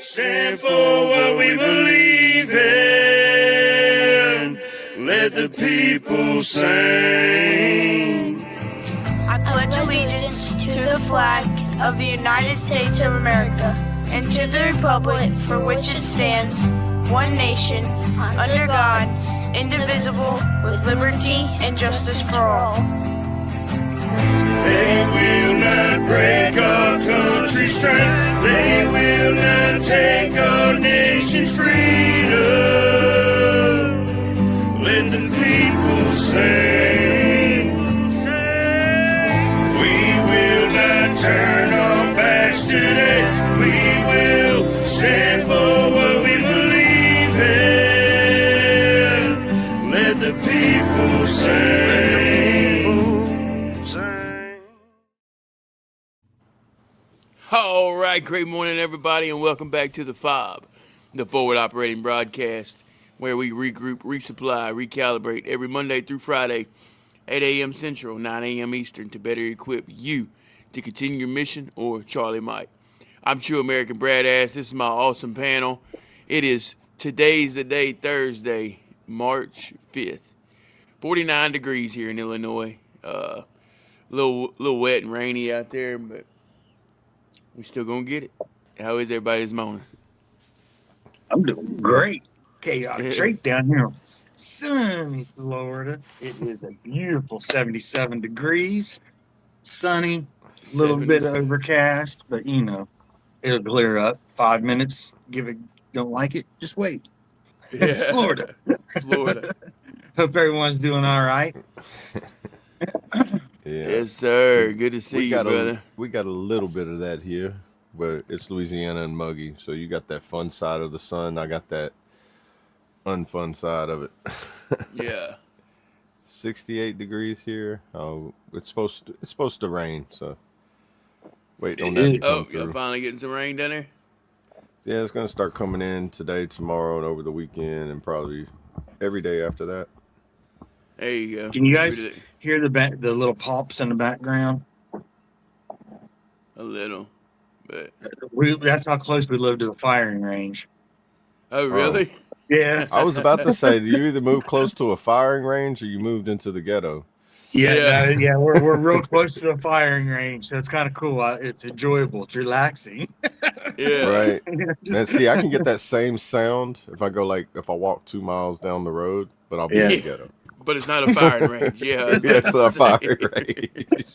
stand for what we believe in. Let the people sing. I pledge allegiance to the flag of the United States of America and to the republic for which it stands, one nation, under God, indivisible, with liberty and justice for all. They will not break our country's strength. They will not take our nation's freedom. Let the people sing. We will not turn our backs today. We will stand for what we believe in. Let the people sing. All right, great morning, everybody, and welcome back to the F.O.B, the Forward Operating Broadcast, where we regroup, resupply, recalibrate every Monday through Friday, 8 a.m. Central, 9 a.m. Eastern, to better equip you to continue your mission, or Charlie might. I'm True American Brad Ass. This is my awesome panel. It is today's the day, Thursday, March 5th. 49 degrees here in Illinois. Little wet and rainy out there, but we still gonna get it. How is everybody this morning? I'm doing great. Chaotic trait down here in sunny Florida. It is a beautiful 77 degrees, sunny, a little bit overcast, but you know, it'll clear up. 5 minutes, don't like it, just wait. It's Florida. Florida. Hope everyone's doing all right. Yeah. Yes, sir. Good to see you, brother. We got a little bit of that here, but it's Louisiana and muggy. So you got that fun side of the sun. I got that unfun side of it. Yeah. 68 degrees here. Oh, it's supposed to rain. So wait on that to come through. You're finally getting some rain down there? Yeah, it's gonna start coming in today, tomorrow, and over the weekend, and probably every day after that. There you go. Can you guys hear the little pops in the background? A little, but that's how close we live to the firing range. Oh, really? Yeah. I was about to say, do you either move close to a firing range or you moved into the ghetto? Yeah. We're real close to the firing range, so it's kind of cool. It's enjoyable. It's relaxing. Yeah. Right. And see, I can get that same sound if I walk 2 miles down the road, but I'll be in the ghetto. But it's not a firing range. Yeah. Yeah, it's not a firing range.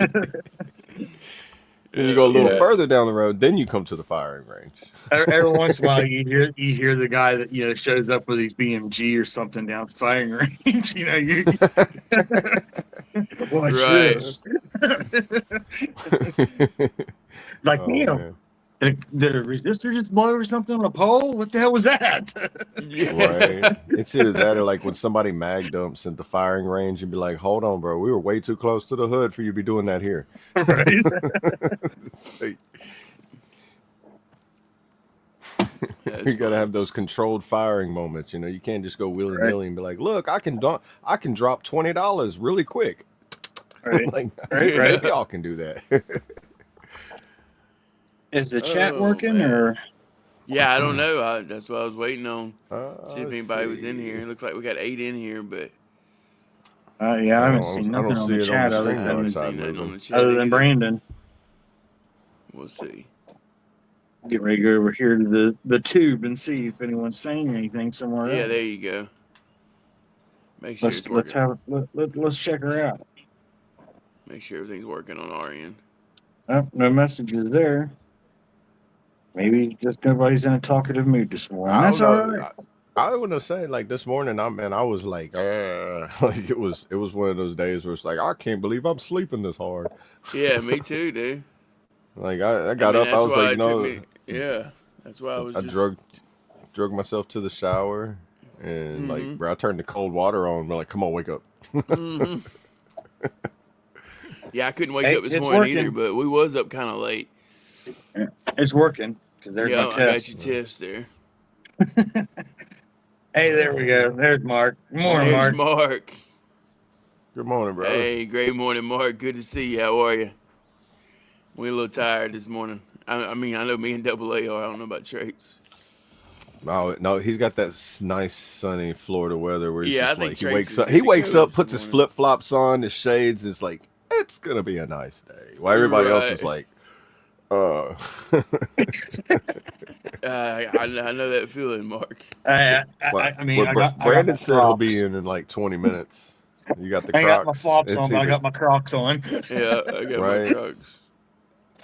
Then you go a little further down the road, then you come to the firing range. Every once in a while, you hear the guy that shows up with his BMG or something down the firing range. You watch this. Like did a resistor just blow or something on a pole? What the hell was that? Right. It's either that or like when somebody mag dumps at the firing range, you'd be like, hold on, bro. We were way too close to the hood for you to be doing that here. Right. You got to have those controlled firing moments. You can't just go willy-nilly and be like, look, I can drop $20 really quick. Right. Right. Y'all can do that. Is the chat working or? Yeah, I don't know. That's what I was waiting on. See if anybody was in here. It looks like we got 8 in here, but I haven't seen nothing on the chat other than Brandon. We'll see. Get ready to go over here to the tube and see if anyone's saying anything somewhere else. Yeah, there you go. Make sure let's check her out. Make sure everything's working on our end. Oh, no messages there. Maybe just nobody's in a talkative mood this morning. That's all right. I wouldn't say like this morning. I was like it was one of those days where it's like I can't believe I'm sleeping this hard. Yeah, me too, dude. Like I got up, I was like, that's why I was. I drug myself to the shower, and like I turned the cold water on. And like, come on, wake up. Yeah, I couldn't wake up this morning either, but we was up kind of late. It's working because there's my test. I got your tips there. Hey, there we go. There's Mark. Good morning, Mark. Mark. Good morning, brother. Hey, great morning, Mark. Good to see you. How are you? We're a little tired this morning. I mean, I know me and Double A are. I don't know about Trace. No, he's got that nice sunny Florida weather where he's Yeah, I just think like he Trace wakes is up. good He to wakes go up, this puts his morning. flip flops on, his shades. Is like it's gonna be a nice day. While everybody else is Right. like, uh, I know that feeling, Mark. I mean, I got my Brandon said he'll be Crocs. in like 20 minutes. You got the I ain't got my Crocs. flops It's on, but I either got my Crocs on. Yeah, I got my right. Crocs.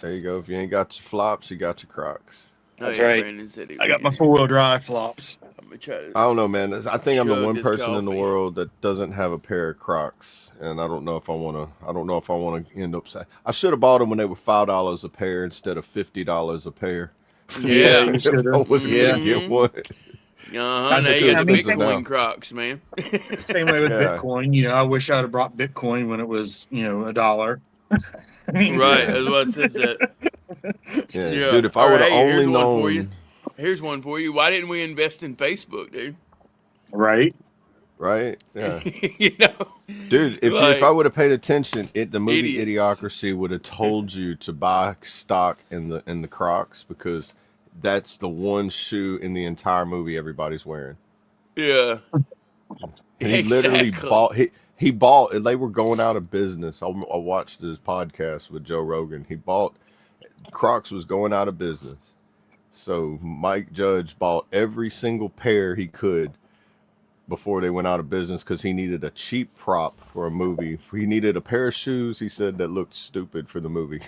There you go. If you ain't got your flops, you got your Crocs. Oh That's yeah, right. Brandon said he I was got my gonna. 4-wheel drive flops. I'm gonna try to I don't know, man. I think I'm the chug one this person in the coffee. world that doesn't have a pair of Crocs, and I don't know if I want to. I don't know if I want to end up. I should have bought them when they were $5 a pair instead of $50 a pair. Yeah, Yeah. you should If I have. was gonna Yeah. get one, Now they're you too got the expensive now. Bitcoin Crocs, man. Same way with Yeah, Bitcoin. I wish I'd have brought Bitcoin when it was, $1. I mean, Right, yeah, that's why I said that. yeah, Yeah. dude. If I All would right, have hey, only here's one for you. known, Here's one for you. Why didn't we invest in Facebook, dude? right? right? Yeah, You know, dude. If I like would have paid attention, the movie idiots. Idiocracy would have told you to buy stock in the Crocs because that's the one shoe in the entire movie everybody's wearing. Yeah, And he literally exactly. he bought, and they were going out of business. I watched his podcast with Joe Rogan. He bought Crocs was going out of business, so Mike Judge bought every single pair he could before they went out of business because he needed a cheap prop for a movie. He needed a pair of shoes, he said, that looked stupid for the movie.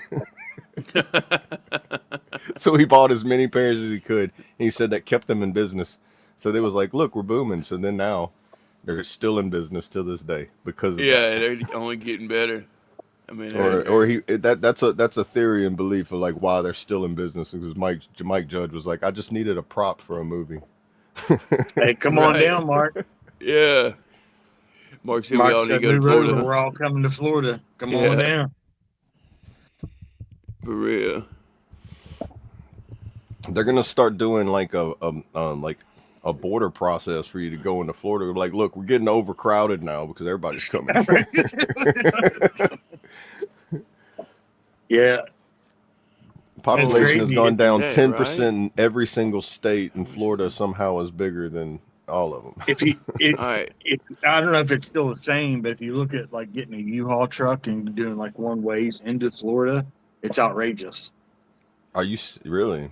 So he bought as many pairs as he could. And he said that kept them in business. So they was like, look, we're booming. So then now they're still in business to this day because of that. Yeah, they're only getting better. I mean, That's a theory and belief of like why they're still in business because Mike Judge was like, I just needed a prop for a movie. Hey, come on right. down, Mark. Yeah. Mark said we Mark all need to said, go to move over. Florida. We're all coming to Florida. Come on Yeah, down. for real. They're gonna start doing like a border process for you to go into Florida. Like, look, we're getting overcrowded now because everybody's coming here. Yeah, Population has crazy. gone down That, 10% right? in every single state, and Florida somehow is bigger than all of them. All right. I don't know if it's still the same, but if you look at like getting a U-Haul truck and doing like one ways into Florida, it's outrageous Are you really?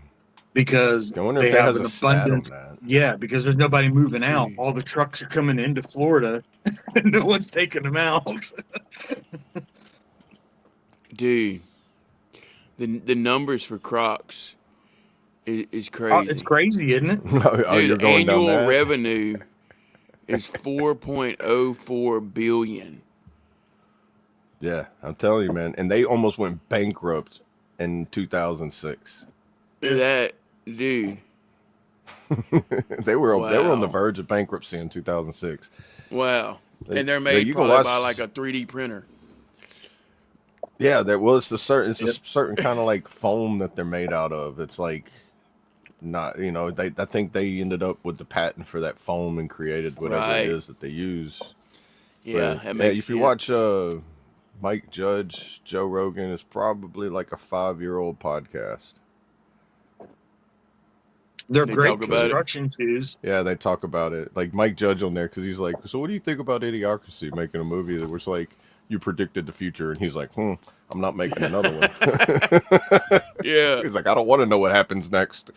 because I wonder they if that have has an a stat on abundance. that. Yeah, because there's nobody moving out. Dude. All the trucks are coming into Florida, and no one's taking them out. Dude, the numbers for Crocs is It's crazy. crazy, isn't it? Oh, you're Dude, going down annual that? revenue is 4.04 billion. Yeah, I'm telling you, man. And they almost went bankrupt in 2006. That dude. They were on the Wow. verge of bankruptcy in 2006. Wow. And they're Yeah, made you can probably watch. by like a 3D printer. Yeah, there was a certain. It's a Yep. certain kind of like foam that they're made out of. It's like not. I think they ended up with the patent for that foam and created whatever Right. it is that they use. Yeah, But that makes if you watch sense. Mike Judge, Joe Rogan is probably like a 5-year-old podcast. They're They great talk about it. construction shoes. Yeah, they talk about it. Like Mike Judge on there because he's like, so what do you think about Idiocracy making a movie that was like you predicted the future? And he's like, I'm not making another one. Yeah. He's like, I don't want to know what happens next.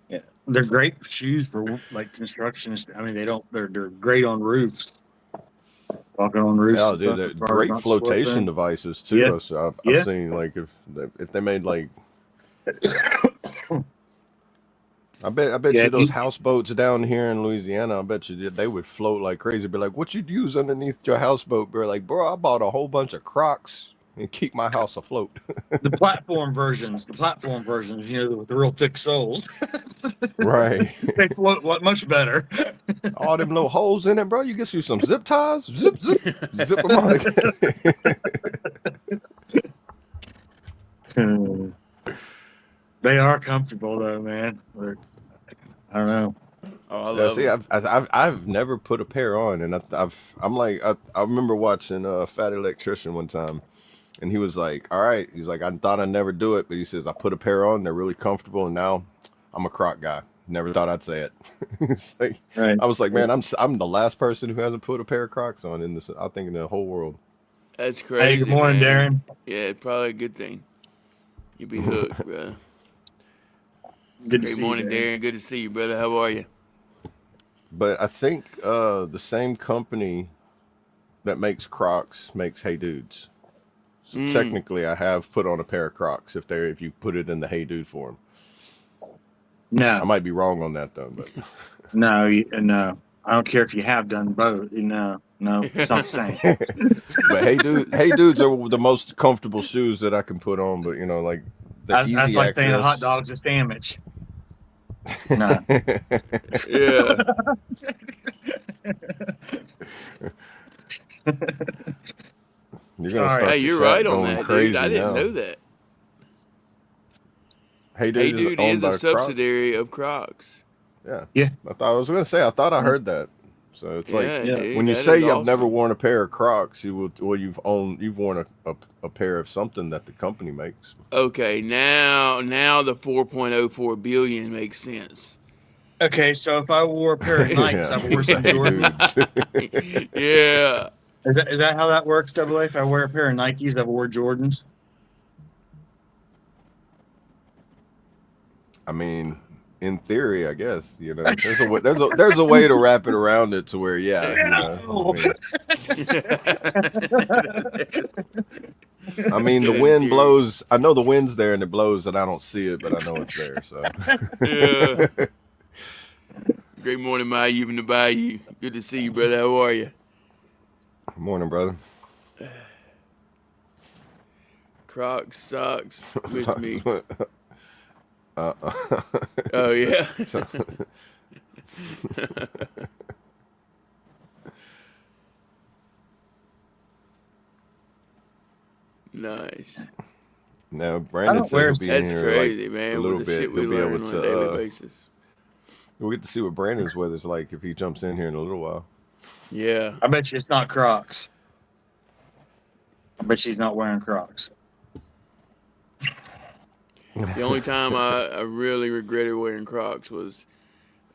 Yeah, they're great shoes for like construction. I mean, they're great on roofs. Walking on roofs Yeah, and dude, stuff. they're The cars great not flotation slipping. devices Yeah, too. So I've yeah. seen like if they made like I bet Yeah, you those houseboats down here in Louisiana, I bet you they would float like crazy. Be like, what you'd use underneath your houseboat? Be like, bro, I bought a whole bunch of Crocs and keep my house afloat. the platform versions, with the real thick soles, Right. they float much better. All them little holes in it, bro. You get you some zip ties, zip, zip them on again. They are comfortable though, man. I don't know. Oh, I Yeah, love see, them. I've never put a pair on, and I remember watching Fat Electrician one time, and he was like, "All right," he's like, "I thought I'd never do it," but he says, "I put a pair on, they're really comfortable, and now I'm a Croc guy. Never thought I'd say it. It's like, Right. I was like, man, I'm the last person who hasn't put a pair of Crocs on in this. I think in the whole world. That's Hey, crazy, good morning, man. Darren. Yeah, probably a good thing. You'd be hooked, bro. Good to Great see you, morning, Darren. Darren. Good to see you, brother. How are you? But I think the same company that makes Crocs makes Hey Dudes. So technically, I have put on a pair of Crocs if you put it in the Hey Dude form. I No, might be wrong on that though, but no. I don't care if you have done both. No, it's not the same. but Hey Dudes are the most comfortable shoes that I can put on. But like the That's easy like saying a hot access. dog's a sandwich. No. Yeah. You're gonna Sorry. start Hey, your you're chat right on going that, crazy dude. I didn't now. know that. Hey Hey, Dude is dude owned is a by Crocs. subsidiary of Crocs. Yeah. Yeah. I thought I heard that. So it's like Yeah, Yeah. dude. when you That say is I've never awesome. worn a pair of Crocs, you've worn a pair of something that the company makes. Okay, now the 4.04 billion makes sense. Okay, so if I wore a pair of Nikes, Yeah. I wore some Hey Jordans. Dudes. Yeah. Is that how that works, Double A? If I wear a pair of Nikes, I wore Jordans. I mean, in theory, I guess there's a way to wrap it around it to where No. I mean the In wind theory. blows. I know the wind's there and it blows and I don't see it, but I know it's there. So Yeah. Great morning, my you in the bayou. Good to see you, brother. How are you? morning, brother. Crocs socks with me. Oh yeah. Nice. Now I Brandon don't said wear he'll be in That's here crazy, like a man. little With the bit. shit we He'll be learn able on a daily to. basis. We'll get to see what Brandon's weather's like if he jumps in here in a little while. Yeah. I bet you it's not Crocs. I bet she's not wearing Crocs. The only time I really regretted wearing Crocs was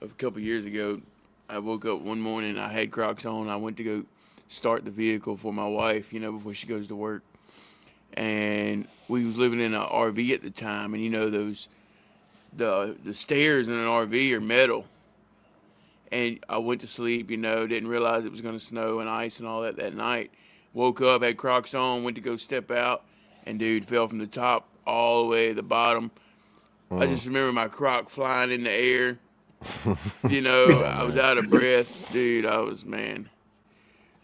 a couple years ago. I woke up one morning, I had Crocs on. I went to go start the vehicle for my wife, before she goes to work. And we was living in an RV at the time, and those the stairs in an RV are metal. And I went to sleep, didn't realize it was going to snow and ice and all that night. Woke up, had Crocs on, went to go step out, and dude, fell from the top all the way to the bottom. I just remember my Croc flying in the air. I was out of breath, dude. Man.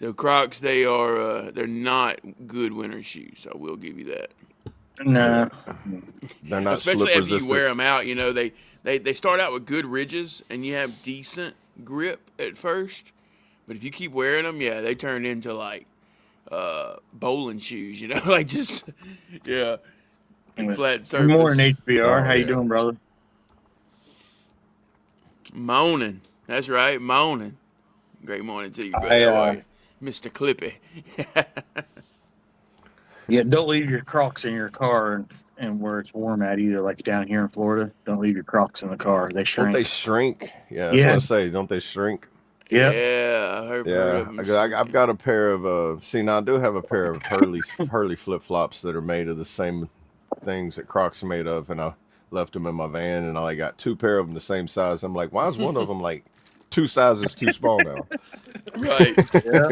The Crocs, they're not good winter shoes. I will give you that. No. They're not Especially slip after you resistant. wear them out, they start out with good ridges and you have decent grip at first. But if you keep wearing them, yeah, they turn into like bowling shoes, like just flat surface. Good morning, HBR. Oh, How you yeah. doing, brother? Moaning. That's right, moaning. Great morning to you, brother. How are you? Mr. Clippy. Yeah, don't leave your Crocs in your car and where it's warm at either, like down here in Florida. Don't leave your Crocs in the car. They Don't they shrink. shrink? Yeah, that's what I say. Don't they shrink? Yeah. Yeah, I heard of them. I've got a pair of. See, now I do have a pair of Hurley flip flops that are made of the same things that Crocs are made of, and I left them in my van, and I got two pair of them the same size. I'm like, why is one of them like two sizes too small now? Right. Yeah.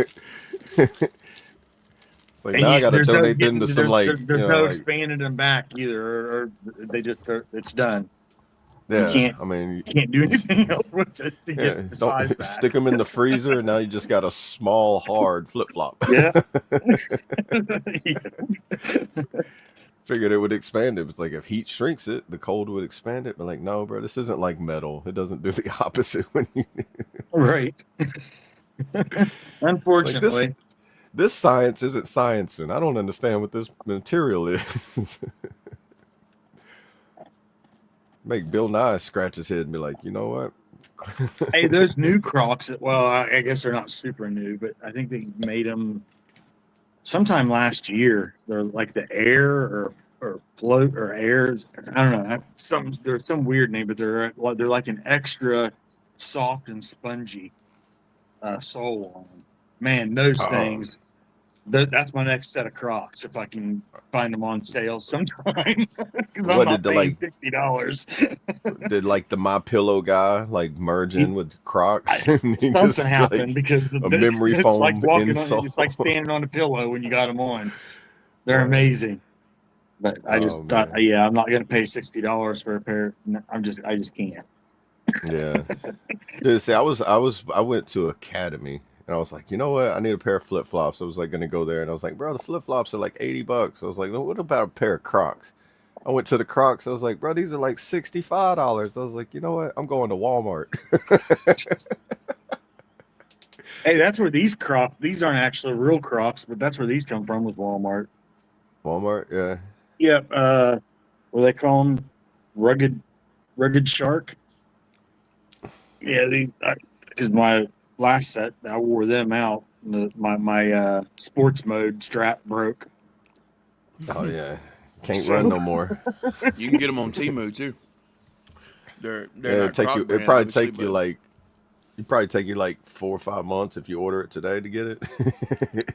It's like now I got to donate them to some there's no expanding them back either, or they just it's done. Yeah, You can't do anything else with it to get the size back. Stick them in the freezer, and now you just got a small, hard flip flop. Yeah. Figured it would expand it. It's like if heat shrinks it, the cold would expand it. But like, no, bro, this isn't like metal. It doesn't do the opposite when you. Right. Unfortunately. Like this science isn't science, and I don't understand what this material is. Make Bill Nye scratch his head and be like, you know what? Hey, those new Crocs, well, I guess they're not super new, but I think they made them sometime last year. They're like the Air, or or float or air. I don't know. There's some weird name, but they're like an extra soft and spongy sole on them. Man, those Oh, things. That's my next set of Crocs if I can find them on sale sometime. Because I'm what not did the paying $60. like the My Pillow guy like merge in He's, with Crocs I, and he something just happened like because a memory it's like foam walking on it. insole? It's like standing on a pillow when you got them on. They're Right. amazing. But I Oh just thought, man. yeah, I'm not going to pay $60 for a pair. No, I just can't. Yeah. Dude, see, I went to Academy and I was like, you know what? I need a pair of flip flops. I was like gonna go there and I was like, bro, the flip flops are like $80. I was like, no, what about a pair of Crocs? I went to the Crocs. I was like, bro, these are like $65. I was like, you know what? I'm going to Walmart. Hey, that's where these Crocs. These aren't actually real Crocs, but that's where these come from. Was Walmart. Walmart, yeah. Yep. What do they call them? Rugged Shark. Yeah, these because my last set I wore them out. My sports mode strap broke. Oh yeah. Can't run So no more. You can get them on Temu too. They're Yeah, not Croc it'd brand, probably obviously, take you but like it'd probably take you like 4 or 5 months if you order it today to get it.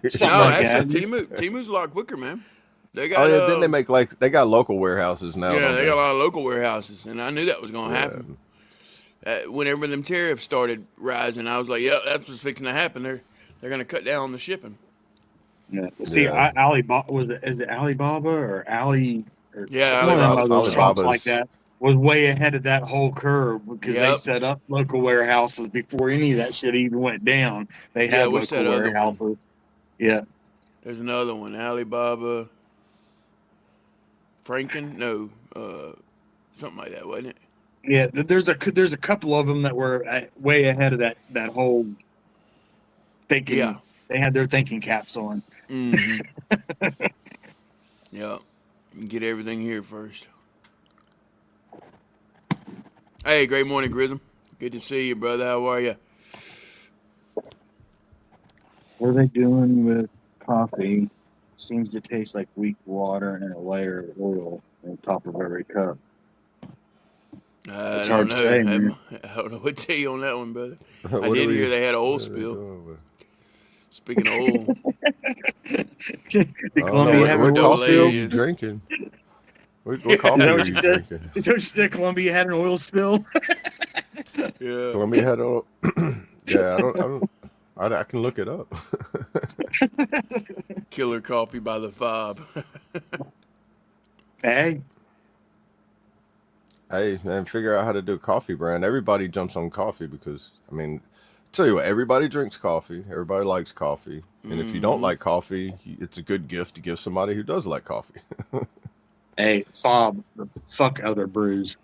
something no, like actually, that. Temu's a lot quicker, man. They Oh got yeah, then they make like they got local warehouses now, yeah, don't they got they? a lot of local warehouses, and I knew that was gonna Yeah. happen. Whenever them tariffs started rising, I was like, "Yep, that's what's fixing to happen. They're gonna cut down on the shipping." Yeah. See, Yeah. Alibaba is it Alibaba or Ali or Yeah, one of them Alibaba's other one of them. shops like Alibaba's that was way ahead of that whole curve because they Yep. set up local warehouses before any of that shit even went down. They Yeah, had what's local that other one? warehouses. Yeah. There's another one, Alibaba, Franken, no, something like that, wasn't it? Yeah, there's a couple of them that were way ahead of that whole Yeah. thinking. They had their thinking caps on. Mm-hmm. Yeah. You can get everything here first. Hey, great morning, Grism. Good to see you, brother. How are you? What are they doing with coffee? Seems to taste like weak water and a layer of oil on top of every cup. I It's don't hard to say, know. man. I don't know what to tell you on that one, brother. I what are did we hear they had an oil what are they spill. doing with? Speaking of oil, Did I don't know Columbia that have an what oil coffee are spill? you Double drinking? What A Is coffee that are what you you said? drinking? Is that what you said? Columbia had an oil spill? Yeah. Columbia had a yeah, I can look it up. Killer coffee by the F.O.B. Hey, Hey man, figure out how to do a coffee brand. Everybody jumps on coffee because I mean, tell you what, everybody drinks coffee. Everybody likes coffee, and if you don't like coffee, it's a good gift to give somebody who does like coffee. hey, F.O.B. Fuck other brews.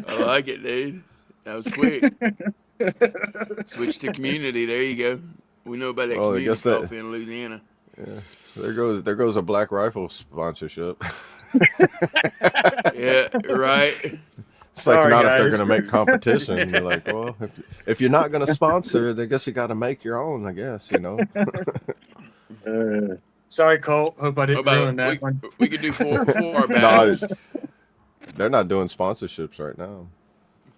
I like it, dude. That was quick. Switch to community. There you go. We know about that Well, I community guess that coffee in Louisiana. there goes a Black Rifle sponsorship. Yeah, right. It's like Sorry, not if they're guys. gonna make competition. They're like, well, if you're not gonna sponsor, then I guess you got to make your own. I guess you know. Sorry, Colt. Hope I What didn't about ruin that one. we could do four our No, battles. they're not doing sponsorships right now.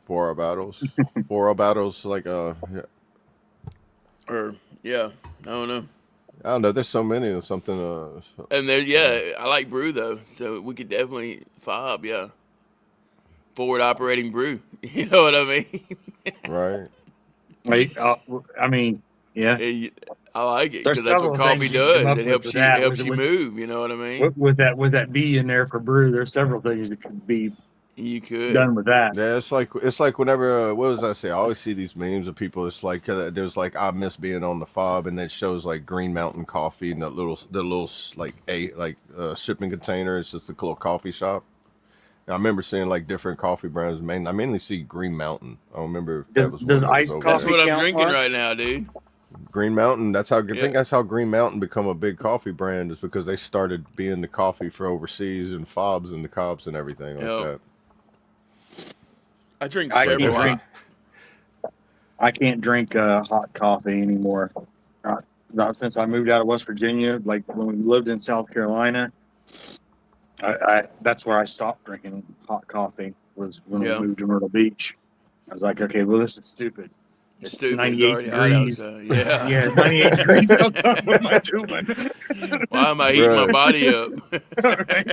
For our battles, like yeah, Or yeah, I don't know. I don't know. There's so many or something. And there, yeah, I like brew though, so we could definitely F.O.B. Yeah, forward operating brew. You know what I mean? Right. Wait, I mean, yeah. I like it There's because that's what several coffee things you can come does. up It with helps you that. helps you move. You know what I mean? With that B in there for brew, there's several things that can be You could. done with that. Yeah, it's like whenever what does I say? I always see these memes of people. It's like there's like I miss being on the F.O.B. and it shows like Green Mountain Coffee and the little like shipping container. It's just a little coffee shop. And I remember seeing like different coffee brands. I mainly see Green Mountain. I don't remember if that was Does one that was iced over That's coffee there. what I'm count, drinking Mark? right now, dude. Green Mountain. That's how I Yeah. think that's how Green Mountain become a big coffee brand is because they started being the coffee for overseas and F.O.B.s and the Cobbs and everything like Yep. that. I drink I Like several. can't drink hot coffee anymore. not since I moved out of West Virginia. Like when we lived in South Carolina, I that's where I stopped drinking hot coffee. Was when we Yeah. moved to Myrtle Beach. I was like, okay, well, this is stupid. It's Stupid. It's 98 already hot degrees. outside. Yeah. Yeah, 98 degrees outside. What am I doing? Why am I heating my Right. body up?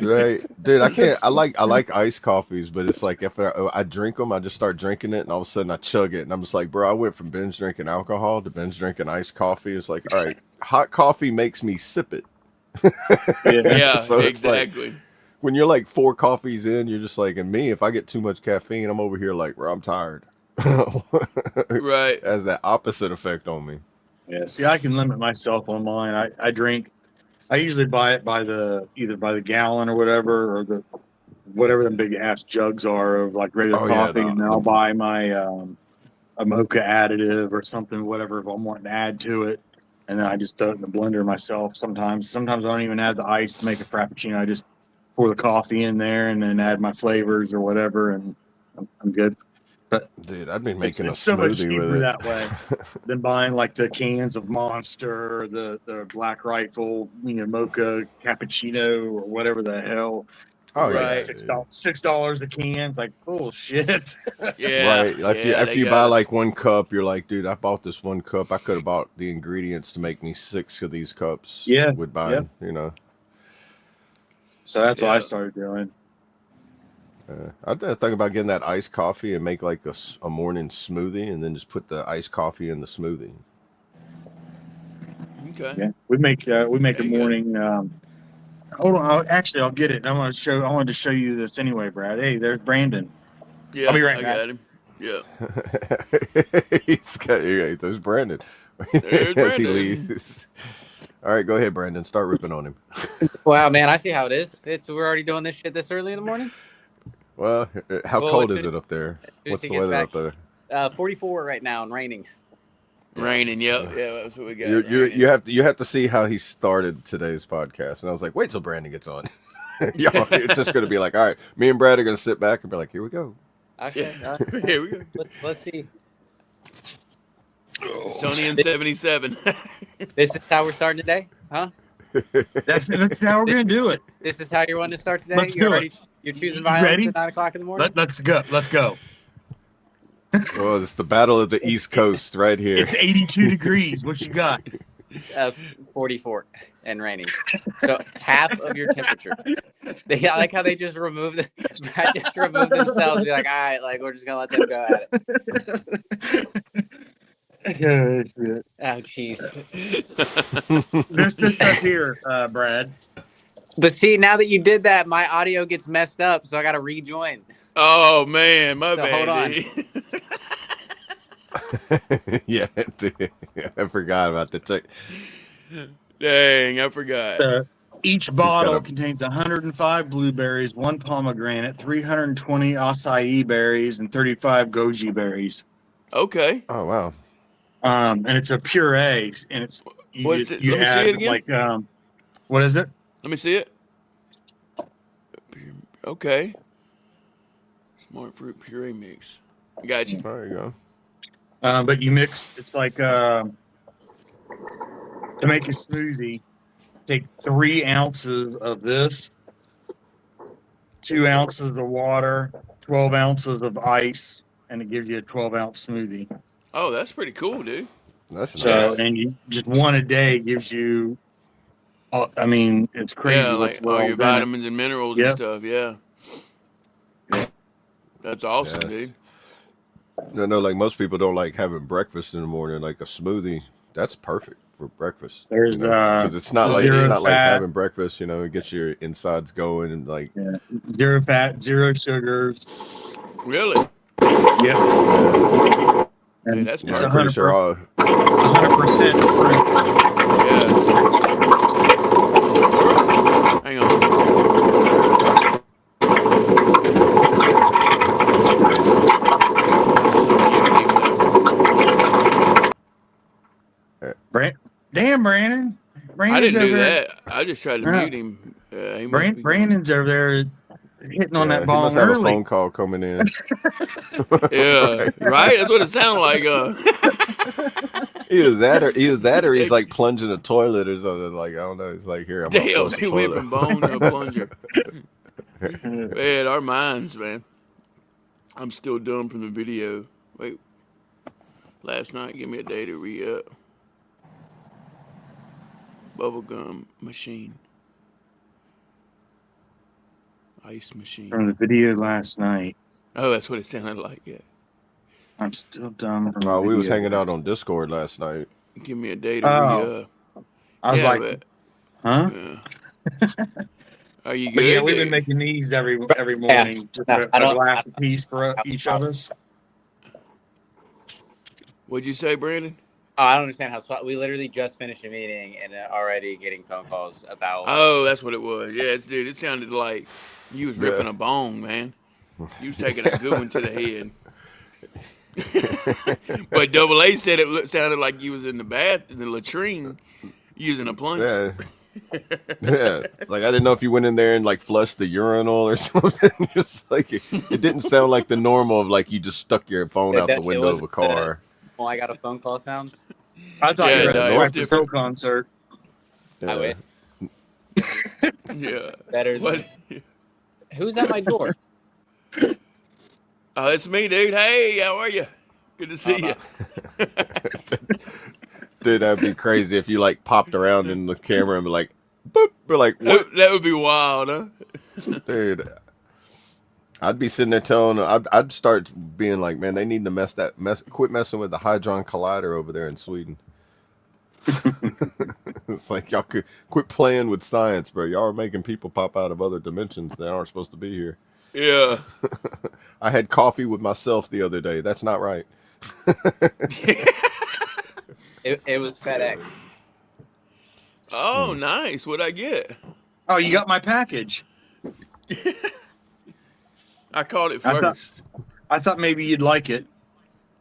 Right, dude. I can't. I like iced coffees, but it's like if I drink them, I just start drinking it, and all of a sudden I chug it, and I'm just like, bro, I went from binge drinking alcohol to binge drinking iced coffee. It's like, all right, hot coffee makes me sip it. Yeah, So it's like, exactly. when you're like 4 coffees in, you're just like, and me, if I get too much caffeine, I'm over here like, bro, I'm tired. Right. It has that opposite effect on me. Yeah, see, I can limit myself on mine. I drink. I usually buy it by either by the gallon or whatever, or the whatever the big ass jugs are of like regular Oh, yeah, coffee, and then I'll buy my a mocha additive or something, whatever if I'm wanting to add to it, and then I just throw it in the blender myself. Sometimes I don't even add the ice to make a frappuccino. I just pour the coffee in there and then add my flavors or whatever, and I'm good. But Dude, I've been it's, making a it's so much smoothie cheaper with it. that way than buying like the cans of Monster, the Black Rifle, mocha cappuccino or whatever the hell. Oh Right. yeah, $6 a can. It's like bullshit. Yeah. right. After Yeah, after they you got buy us. like 1 cup, you're like, dude, I bought this 1 cup. I could have bought the ingredients to make me 6 of these cups. Yeah, With buying, you know. So that's what I Yeah. started doing. I did think about getting that iced coffee and make like a morning smoothie, and then just put the iced coffee in the smoothie. Okay. Yeah, we make a There you go. morning. Hold on, I'll get it. I wanted to show you this anyway, Brad. Hey, there's Brandon. Yeah, I'll be right I back. got him. Yeah. There's Brandon. There's As he Brandon. leaves. All right, go ahead, Brandon. Start ripping on him. Wow, man, I see how it is. We're already doing this shit this early in the morning. Well, how Well, cold as is soon- it up there? as What's he the gets weather back- up there? 44 right now and raining. Raining. Yep. Yeah, that's what we got. You have to see how he started today's podcast, and I was like, wait till Brandon gets on. Y'all, it's just gonna be like, all right, me and Brad are gonna sit back and be like, here we go. Okay, Yeah. Here we go. let's see. Sony in 77. This is how we're starting today, huh? That's how we're gonna do it. This is how you're wanting to start today. Let's do it. You're choosing You violence ready? at 9 o'clock in the morning. Let's go. Let's go. Well, it's the battle of the East Coast right here. It's 82 degrees. What you got? 44 and raining. So half of your temperature. I like how they just removed themselves. You're like, all right, like we're just gonna let them go at it. Oh, jeez. This stuff here, Brad. But see, now that you did that, my audio gets messed up, so I got to rejoin. Oh man, my So bad. hold on. dude. Yeah, dude. I forgot about the tech. Dang, I forgot. Each bottle gotta- contains 105 blueberries, 1 pomegranate, 320 acai berries, and 35 goji berries. Okay. Oh wow. And it's a puree, and it's What is it? you Let me see add it again. like what is it? Let me see it. Okay. Smart fruit puree mix. Got you. There you go. But you mix. It's like to make a smoothie. Take 3 ounces of this, 2 ounces of water, 12 ounces of ice, and it gives you a 12-ounce smoothie. Oh, that's pretty cool, dude. That's So, nice. and you just one a day gives you. I mean, it's crazy. Yeah, what's like all your well's in it. vitamins and minerals Yep. and stuff. Yeah. That's awesome, Yeah. dude. No, like most people don't like having breakfast in the morning. Like a smoothie, that's perfect for breakfast. There's, because it's not like zero like fat. having breakfast. You know, it gets your insides going and like. Yeah. 0 fat, 0 sugars. Really? Yep. And Dude, that's Yeah, it's I'm perfect. pretty sure all. 100% fruit. Yeah. Hang on. Damn, Brandon. I Brandon's didn't do over there. that. I just tried to Yeah. mute him. He must be- Brandon's over there hitting on Yeah, that he ball must have a early. phone call coming in. Yeah, right? That's what it sounded like. Either that or he's like plunging a toilet or something. Like I don't know. He's like, here, I'm gonna Damn, flush he the went toilet. from bone to a plunger. Man, our minds, man. I'm still dumb from the video. Wait, last night, give me a day to re-up. Bubblegum machine. Ice machine. From the video last night. Oh, that's what it sounded like, yeah. I'm still dumb from the Oh, we was video hanging out last on Discord last night. Give me a day to Oh. re-up. I was Yeah, like, but, huh? are you good? But yeah, we've been making these every morning. Just No, a glass apiece for each of us. What'd you say, Brandon? Oh, I don't understand how we literally just finished a meeting and already getting phone calls about. Oh, that's what it was. Yeah, dude, it sounded like you was ripping a bone, man. You was taking a good one to the head. But Double A said it sounded like you was in the latrine, using a plunger. Yeah. It's like I didn't know if you went in there and like flushed the urinal or something. Just like it didn't sound like the normal of like you just stuck your phone out the window of a car. Well, I got a phone call sound. I thought you were at the it's Cypress Hill different. concert. I wish. Yeah. Better. What? Who's at my door? Oh, it's me, dude. Hey, how are you? Good to see you. Dude, that'd be crazy if you like popped around in the camera and be like, boop, be like, what? That would be wild, huh? Dude, I'd be sitting there telling, I'd start being like, man, they need to quit messing with the Hadron Collider over there in Sweden. It's like y'all could quit playing with science, bro. Y'all are making people pop out of other dimensions that aren't supposed to be here. Yeah. I had coffee with myself the other day. That's not right. It was FedEx. Oh, nice. What'd I get? Oh, you got my package. I caught it I thought- first. I thought maybe you'd like it.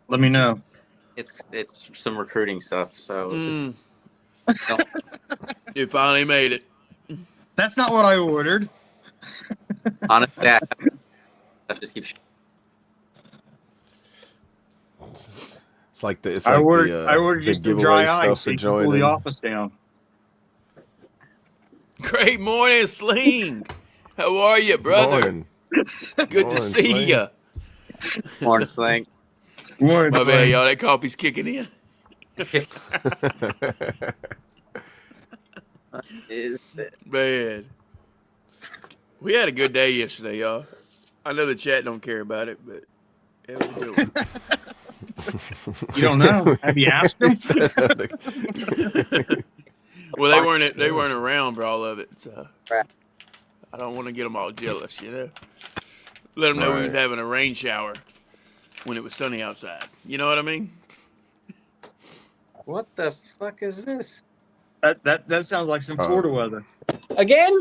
Let me know. It's some recruiting stuff. So It finally made it. That's not what I ordered. honestly, I just keep. It's like the I ordered you big some giveaway dry ice so you can cool the office down. Great morning, Sling. How are you, brother? Morning. Good Morning, to see Sling. you. Morning, Sling. Morning, My bad, Sling. y'all. That coffee's kicking in. Man. We had a good day yesterday, y'all. I know the chat don't care about it, but it was a good one. You don't know? Have you asked them? Well, they weren't around for all of it, so I don't want to get them all jealous, you know. Let them know we was Right. having a rain shower when it was sunny outside. You know what I mean? What the fuck is this That sounds like some Florida weather. again?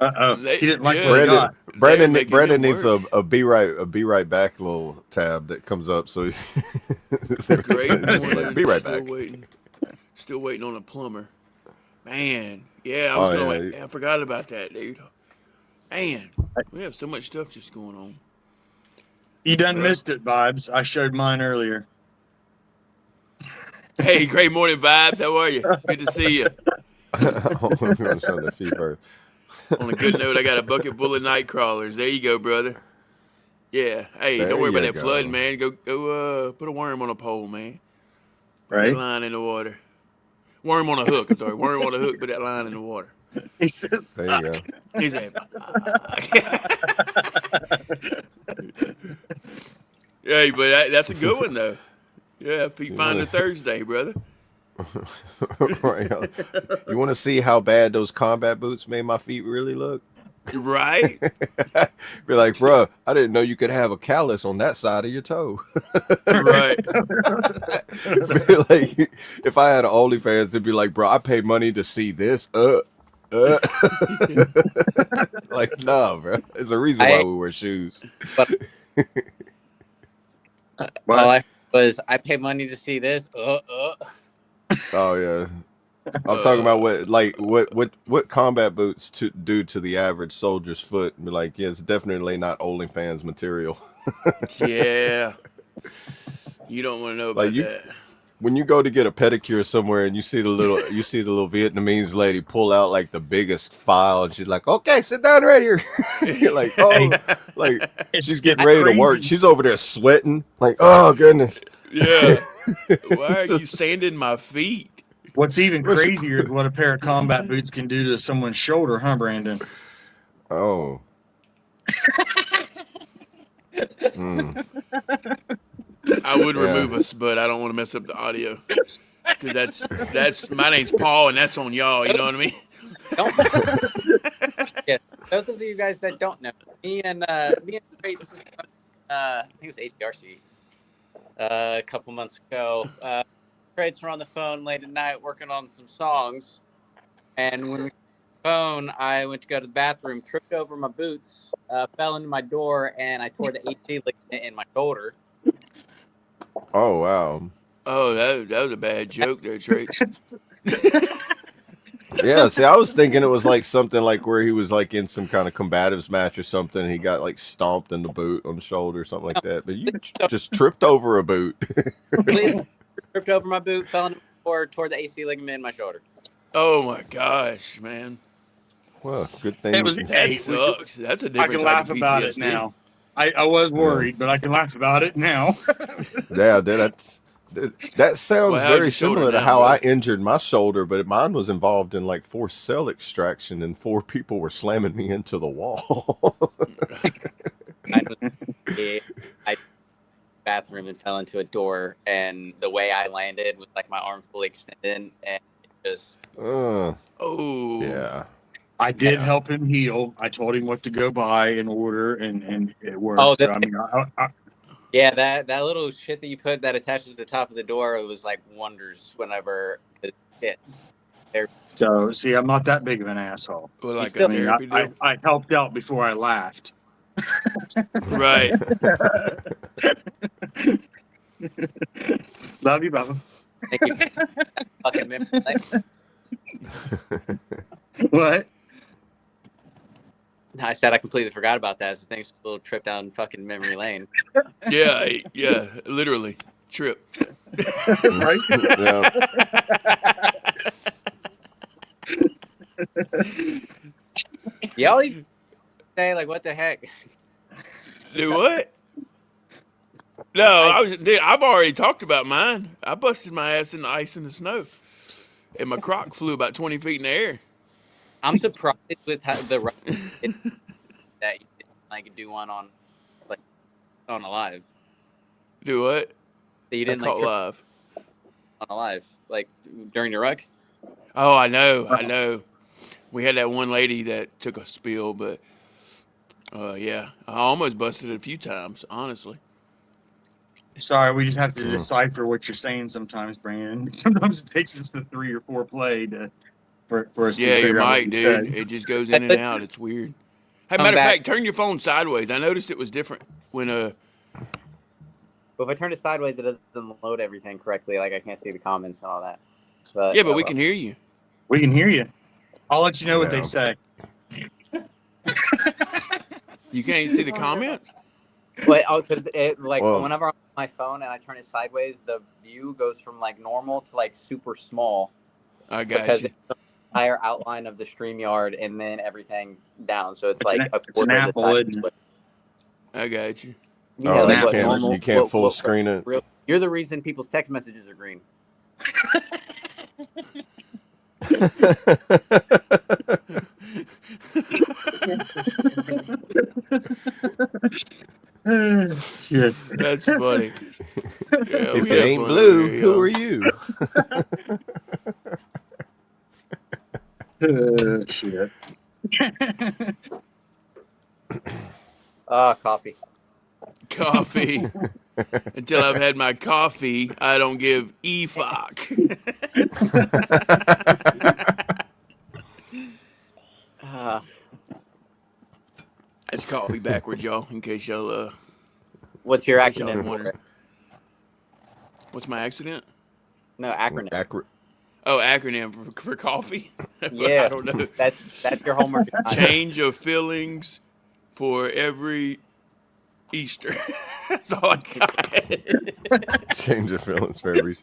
Uh-oh. They- He didn't like yeah. what he got. Brandon making needs him a be right back little tab that comes up. So Great morning. be right Still back. Still waiting on a plumber. Man, yeah, I forgot about that, dude. Man, we have so much stuff just going on. You done missed it, Vibes. I showed mine earlier. Hey, great morning, Vibes. How are you? Good to see you. I'm going to show the feed first. On a good note, I got a bucket full of night crawlers. There you go, brother. Yeah. Hey, There don't worry about you that go. flooding, man. Go put a worm on a pole, man. Put Right? that line in the water. Worm on a hook. I'm sorry. Worm on a hook. Put that line in the water. He said, There you go. He said, "Hey, but that's a good one though. Yeah, Feet Finder Thursday, brother. Right. You want to see how bad those combat boots made my feet really look? Right? Be like, bro, I didn't know you could have a callus on that side of your toe. Right. Be like, if I had an OnlyFans, it'd be like, bro, I paid money to see this. Like, no, bro. There's a reason why we wear shoes. All I was, I paid money to see this. Oh yeah. I'm talking about what combat boots do to the average soldier's foot. And be like, yeah, it's definitely not OnlyFans material. Yeah. You don't want to know about that. When you go to get a pedicure somewhere and you see the little Vietnamese lady pull out like the biggest file and she's like, okay, sit down right here. You're like, oh, like she's getting ready to work. She's over there sweating. Like, oh goodness. Yeah. Why are you sanding my feet? What's even crazier is what a pair of combat boots can do to someone's shoulder, huh, Brandon? Oh. I would remove us, but I don't want to mess up the audio. Because that's my name's Paul, and that's on y'all. You know what I mean? Yeah, those of you guys that don't know, me and Trace, I think it was ATRC a couple months ago. Trades were on the phone late at night working on some songs, and when we phone, I went to go to the bathroom, tripped over my boots, fell into my door, and I tore the AC ligament in my shoulder. Oh wow. Oh, that was a bad joke there, Trace. Yeah, see, I was thinking it was like something like where he was like in some kind of combatives match or something. And he got like stomped in the boot on the shoulder or something like that. But you just tripped over a boot. Tripped over my boot, fell into my door, tore the AC ligament in my shoulder. Oh my gosh, man. Well, good thing. That sucks. That's a different I can laugh about it now. I was worried, but I can laugh about it now. Yeah, that sounds very similar to how I injured my shoulder, but mine was involved in like forced cell extraction, and 4 people were slamming me into the wall. I bathroom and fell into a door, and the way I landed was like my arm fully extended, and it just yeah. I did help him heal. I told him what to go buy in order, and it worked. So, I mean, yeah, that little shit that you put that attaches to the top of the door, it was like wonders whenever it hit. So, see, I'm not that big of an asshole. Well, like I helped out before I laughed. Right. Love you, Bubba. Thank you. Fucking memory. What? I said I completely forgot about that. So thanks for a little trip down fucking memory lane. Yeah, literally. Trip. Right? Y'all even say, like, what the heck? Do what? No, I've already talked about mine. I busted my ass in the ice and the snow. And my croc flew about 20 feet in the air. I'm surprised with how that you didn't like do one on a live. Do what? That you didn't like live on a live, like during your ruck. Oh, I know. We had that one lady that took a spill, but yeah, I almost busted it a few times, honestly. Sorry, we just have to decipher what you're saying sometimes, Brandon. Sometimes it takes us to 3 or 4 play for us to figure out what you said. It just goes in and out. It's weird. Hey, matter of fact, turn your phone sideways. I noticed it was different when Well, if I turn it sideways, it doesn't load everything correctly. Like I can't see the comments and all that. But, yeah, but we can hear you. We can hear you. I'll let you know what they say. You can't see the comments? But because whenever I'm on my phone and I turn it sideways, the view goes from like normal to like super small. I got because you. it's the entire outline of the StreamYard and then everything down. So it's like it's an apple, isn't it? I got you. Yeah, you can't full screen it. You're the reason people's text messages are green. That's funny. Yeah, if it ain't blue, who are you? Shit. Coffee. Coffee. Until I've had my coffee, I don't give a fuck. It's coffee backwards, y'all, in case y'all What's your acronym for it? What's my accident? No, acronym. Oh, acronym for coffee? Yeah, I don't know. that's your homework assignment. Change of feelings for every Easter. That's all I got. Change of feelings for every.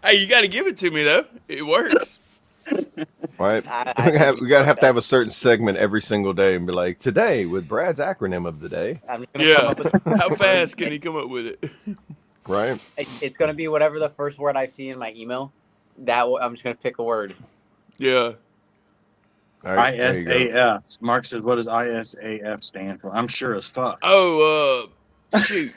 Hey, you got to give it to me though. It works. Right? I think We gotta have to have a certain segment every single day and be like, today with Brad's acronym of the day. I'm just gonna come Yeah. up with. How fast can he come up with it? Right? It's gonna be whatever the first word I see in my email. I'm just gonna pick a word. Yeah. All right, there you go. ISAF. Mark says, what does ISAF stand for? I'm sure as fuck. Oh, shoot.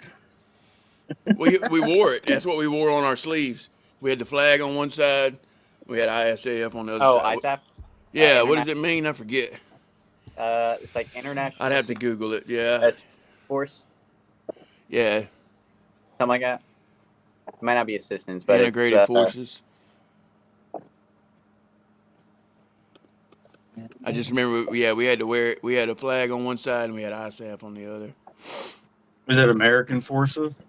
We wore it. That's what we wore on our sleeves. We had the flag on one side. We had ISAF on the other Oh, side. ISAF. Yeah. What does it mean? I forget. It's like international. I'd have to Google it. Yeah. Force, Yeah. something like that. It might not be assistance, but Integrated it's, forces. I just remember, we had to wear it. We had a flag on one side and we had ISAF on the other. Is it American Forces?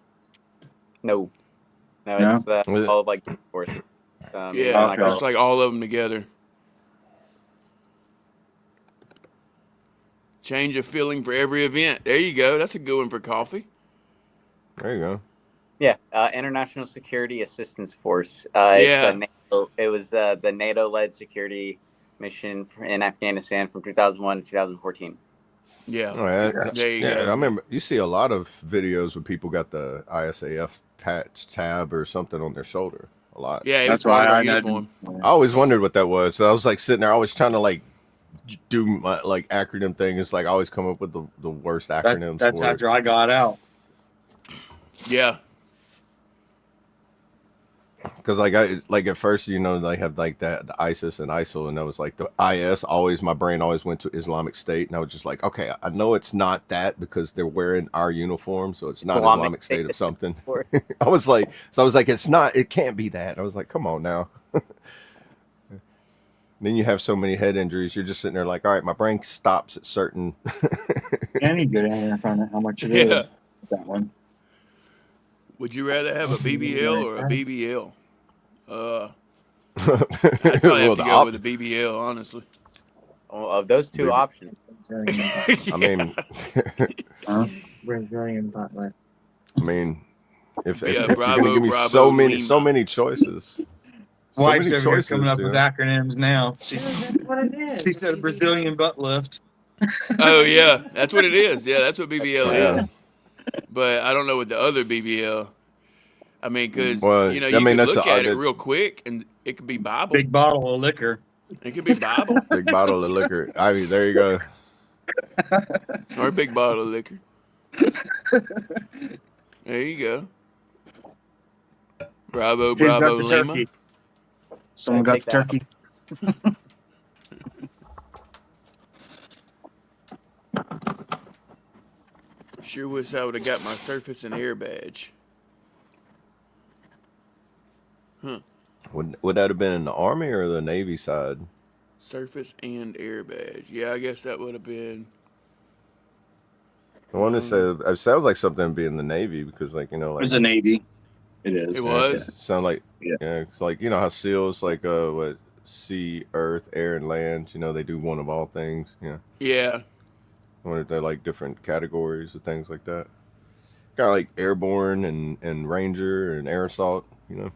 No, No? it's Was it- all of like force. Yeah, Okay. it's like all of them together. Change of feeling for every event. There you go. That's a good one for coffee. There you go. Yeah, International Security Assistance Force. Yeah. It's NATO, it was the NATO-led security mission in Afghanistan from 2001 to 2014. Yeah. All right. There you Yeah, go. I remember you see a lot of videos where people got the ISAF patch tab or something on their shoulder. A lot. Yeah, it was That's part why of our I had. uniform. I always wondered what that was. So I was like sitting there, always trying to like do my like acronym thing. It's like I always come up with the worst acronyms. That's for after I got out. Yeah. Because like at first, you know, they have like that the ISIS and ISIL, and that was like the IS. Always my brain always went to Islamic State, and I was just like, okay, I know it's not that because they're wearing our uniform, so it's not Islamic State of something. I was like, it's not, it can't be that. I was like, come on now. Then you have so many head injuries, you're just sitting there like, all right, my brain stops at certain. I need to go down there and find out how much it is. Yeah. That one. Would you rather have a BBL or a BBL? I'd probably Well, have to the go with a BBL, honestly. Well, of those two options, I mean, Brazilian butler. I mean, if Yeah, you're Bravo, gonna give me Bravo, so many Lima. choices. Wife's many over here choices, coming up you with know? acronyms now. She said Brazilian butt lift. Oh, yeah. That's what it is. Yeah, that's what BBL Yeah. is. But I don't know what the other BBL. I mean, because, Well, you know, I you mean, could that's look the at it other- real quick, and it could be Bible. Big bottle of liquor. It could be Bible. Big bottle of liquor. I mean, there you go. Or a big bottle of liquor. There you go. Bravo, Who got Bravo, the Lima. turkey? Someone got the Take turkey. Sure wish I would have got my surface and air badge. Would that have been in the Army or the Navy side? Surface and air badge. Yeah, I guess that would have been. I want to say it sounds like something to be in the Navy because, like, you know, like It's a Navy. It is. It was? sound like Yeah. it's like, you know how SEALs like what sea, earth, air, and land. You know, they do one of all things. Yeah, Yeah. I wonder if they're like different categories of things like that. Kind of like airborne and ranger and air assault. You know.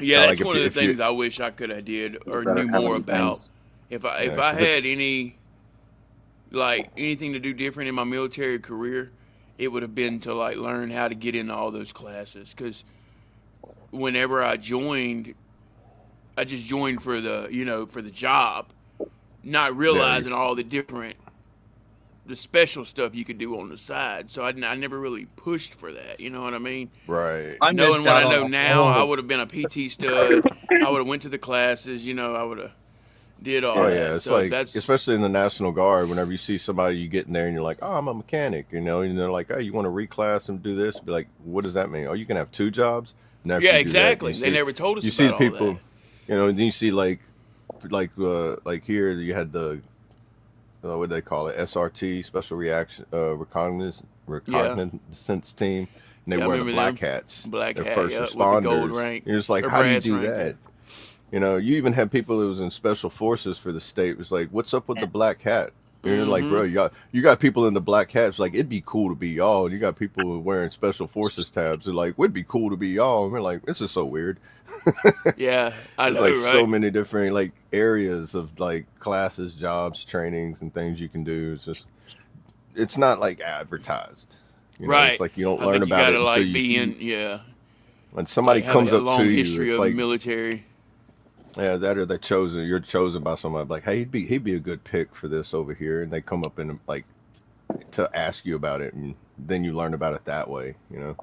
Yeah, Kinda that's like one if of you- the things I wish I could have did or better knew having more about. things. If Yeah, I 'cause it- had any, like, anything to do different in my military career, it would have been to, like, learn how to get into all those classes. Because whenever I joined, I just joined for the, you know, for the job, not realizing all the different, the special stuff you could do on the side. So I never really pushed for that. You know what I mean? Right. I Knowing missed what out I know on now, I all- would have been a PT stud. I would have went to the classes. You know, I would have did all Oh that. yeah, it's So like that's especially in the National Guard. Whenever you see somebody, you get in there and you're like, "Oh, I'm a mechanic," you know, and they're like, "Oh, you want to reclass and do this?" Be like, "What does that mean? Oh, you can have two jobs?" And after yeah, you do that, exactly. you They see- never told us You about see the all people, that. you know, and then you see like here you had the what do they call it? SRT, Special Reaction Reconnaissance team. And and they Yeah, I wear the remember black them. hats. Black They're hat, first yeah, with the responders. gold rank. You're just like, Or how do you brass do rank, yeah. that? You know, you even had people who was in special forces for the state. It was like, what's up with the black hat? And you're like, bro, you got people in the black hats. Like, it'd be cool to be y'all. And you got people who are wearing special forces tabs. They're like, it'd be cool to be y'all. And we're like, this is so weird. Yeah, I There's know, like right? so many different like areas of like classes, jobs, trainings, and things you can do. It's just, it's not like advertised. You know, Right. it's like you don't I learn think you about gotta it until like be you, in, yeah. when somebody Like have comes a up long to you, history it's of like, military. yeah, that or they're chosen. You're chosen by somebody like, hey, he'd be a good pick for this over here, and they come up and like to ask you about it, and then you learn about it that way. You know,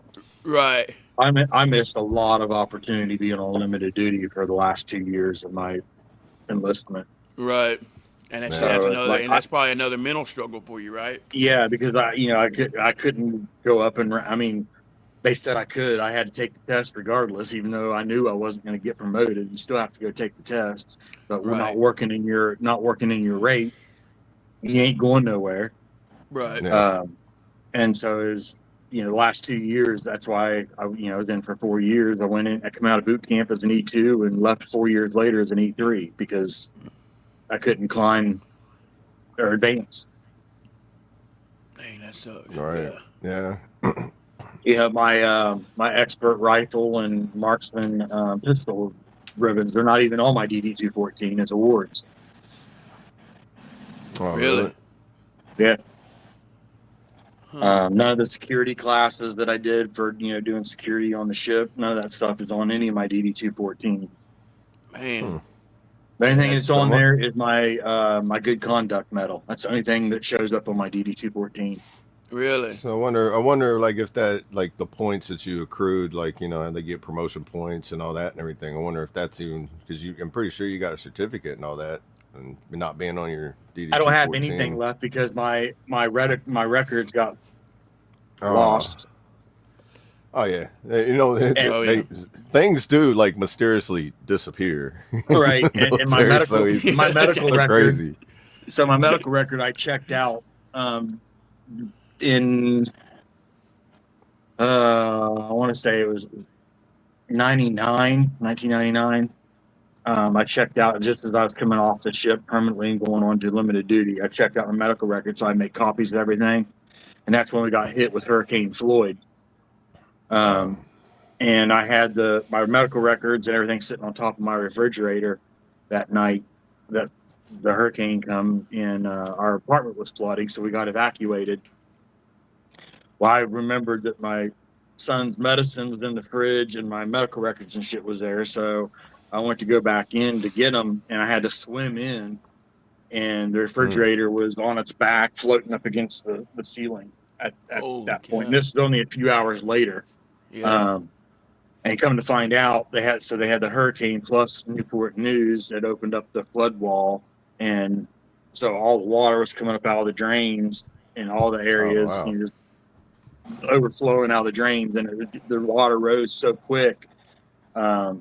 Right. I missed a lot of opportunity being on limited duty for the last 2 years of my enlistment. Right. And that's, Yeah. that's So another, and that's probably another mental struggle for you, right? yeah, because I couldn't go up and I mean, they said I could. I had to take the test regardless, even though I knew I wasn't going to get promoted. You still have to go take the tests, but we're Right. not working in your rate. You ain't going nowhere. Right. yeah. And so it was, the last 2 years. That's why then for 4 years I went in. I come out of boot camp as an E2 and left 4 years later as an E3 because I couldn't climb or advance. Dang, that sucks. Right. Yeah. Yeah. My expert rifle and marksman pistol ribbons. They're not even on my DD-214 as awards. Oh, Really? Yeah. Huh. None of the security classes that I did for doing security on the ship. None of that stuff is on any of my DD-214. Man. The only thing That's that's on the one- there is my good conduct medal. That's the only thing that shows up on my DD-214. Really? So I wonder, like if that, like the points that you accrued, like how they get promotion points and all that and everything. I wonder if that's even because I'm pretty sure you got a certificate and all that, and not being on your DD. I don't have anything left because my records got Oh. lost. Oh yeah, Oh, yeah. things do like mysteriously disappear. Right, and my medical so record. crazy. So my medical record, I checked out in I want to say it was 1999. I checked out just as I was coming off the ship permanently and going on to limited duty. I checked out my medical record, so I make copies of everything, and that's when we got hit with Hurricane Floyd. And I had my medical records and everything sitting on top of my refrigerator that night that the hurricane come in. Our apartment was flooding, so we got evacuated. Well, I remembered that my son's medicine was in the fridge and my medical records and shit was there, so I went to go back in to get them, and I had to swim in, and the refrigerator was on its back floating up against the ceiling at that point. And this was only a few hours later. Yeah. And coming to find out, they had the hurricane plus Newport News that opened up the flood wall, and so all the water was coming up out of the drains in all the areas, wow. just overflowing out of the drains, and the water rose so quick that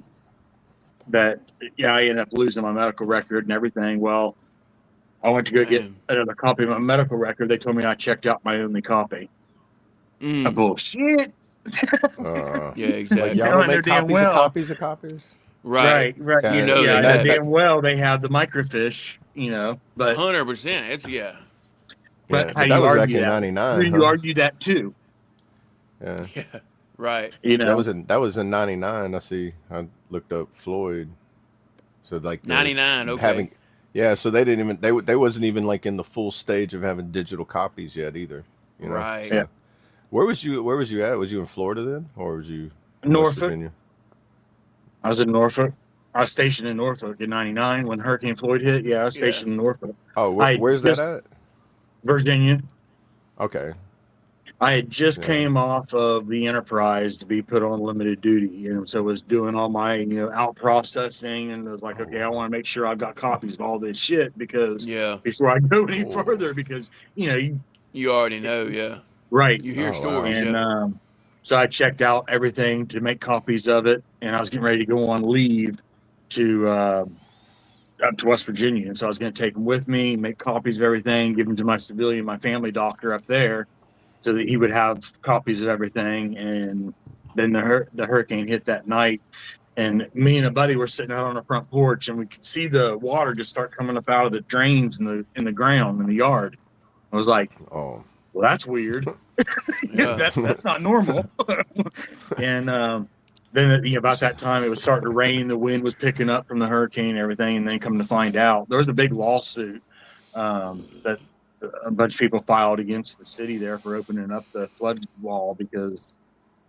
I ended up losing my medical record and everything. Well, I went to go get another copy of my medical record. They told me I checked out my only copy. Bullshit. Yeah, exactly. Like, y'all don't make copies of copies. Right. Okay. Damn well they have the microfiche, but 100%. It's But how that you was back argue in that? '99. You argue that too. Yeah. Yeah. Right. That was in '99. I see. I looked up Floyd. So like 99. Okay. So they didn't even they wasn't even like in the full stage of having digital copies yet either. Right. Yeah. Where was you at? Was you in Florida then, or was you in Norfolk? West Virginia? I was in Norfolk. I was stationed in Norfolk in '99 when Hurricane Floyd hit. Yeah, I was stationed in Norfolk. Oh, where's that at? Virginia. Okay. I had just came off of the Enterprise to be put on limited duty, and so was doing all my out processing, and was like, okay, I want to make sure I've got copies of all this shit because before I go any further, because you already know, right. You hear stories, and so I checked out everything to make copies of it, and I was getting ready to go on leave to up to West Virginia, and so I was going to take them with me, make copies of everything, give them to my family doctor up there, so that he would have copies of everything. And then the hurricane hit that night, and me and a buddy were sitting out on the front porch, and we could see the water just start coming up out of the drains in the ground in the yard. I was like, Oh, well, that's weird. Yeah. That's not normal. And then about that time, it was starting to rain. The wind was picking up from the hurricane and everything. And then come to find out, there was a big lawsuit that a bunch of people filed against the city there for opening up the flood wall because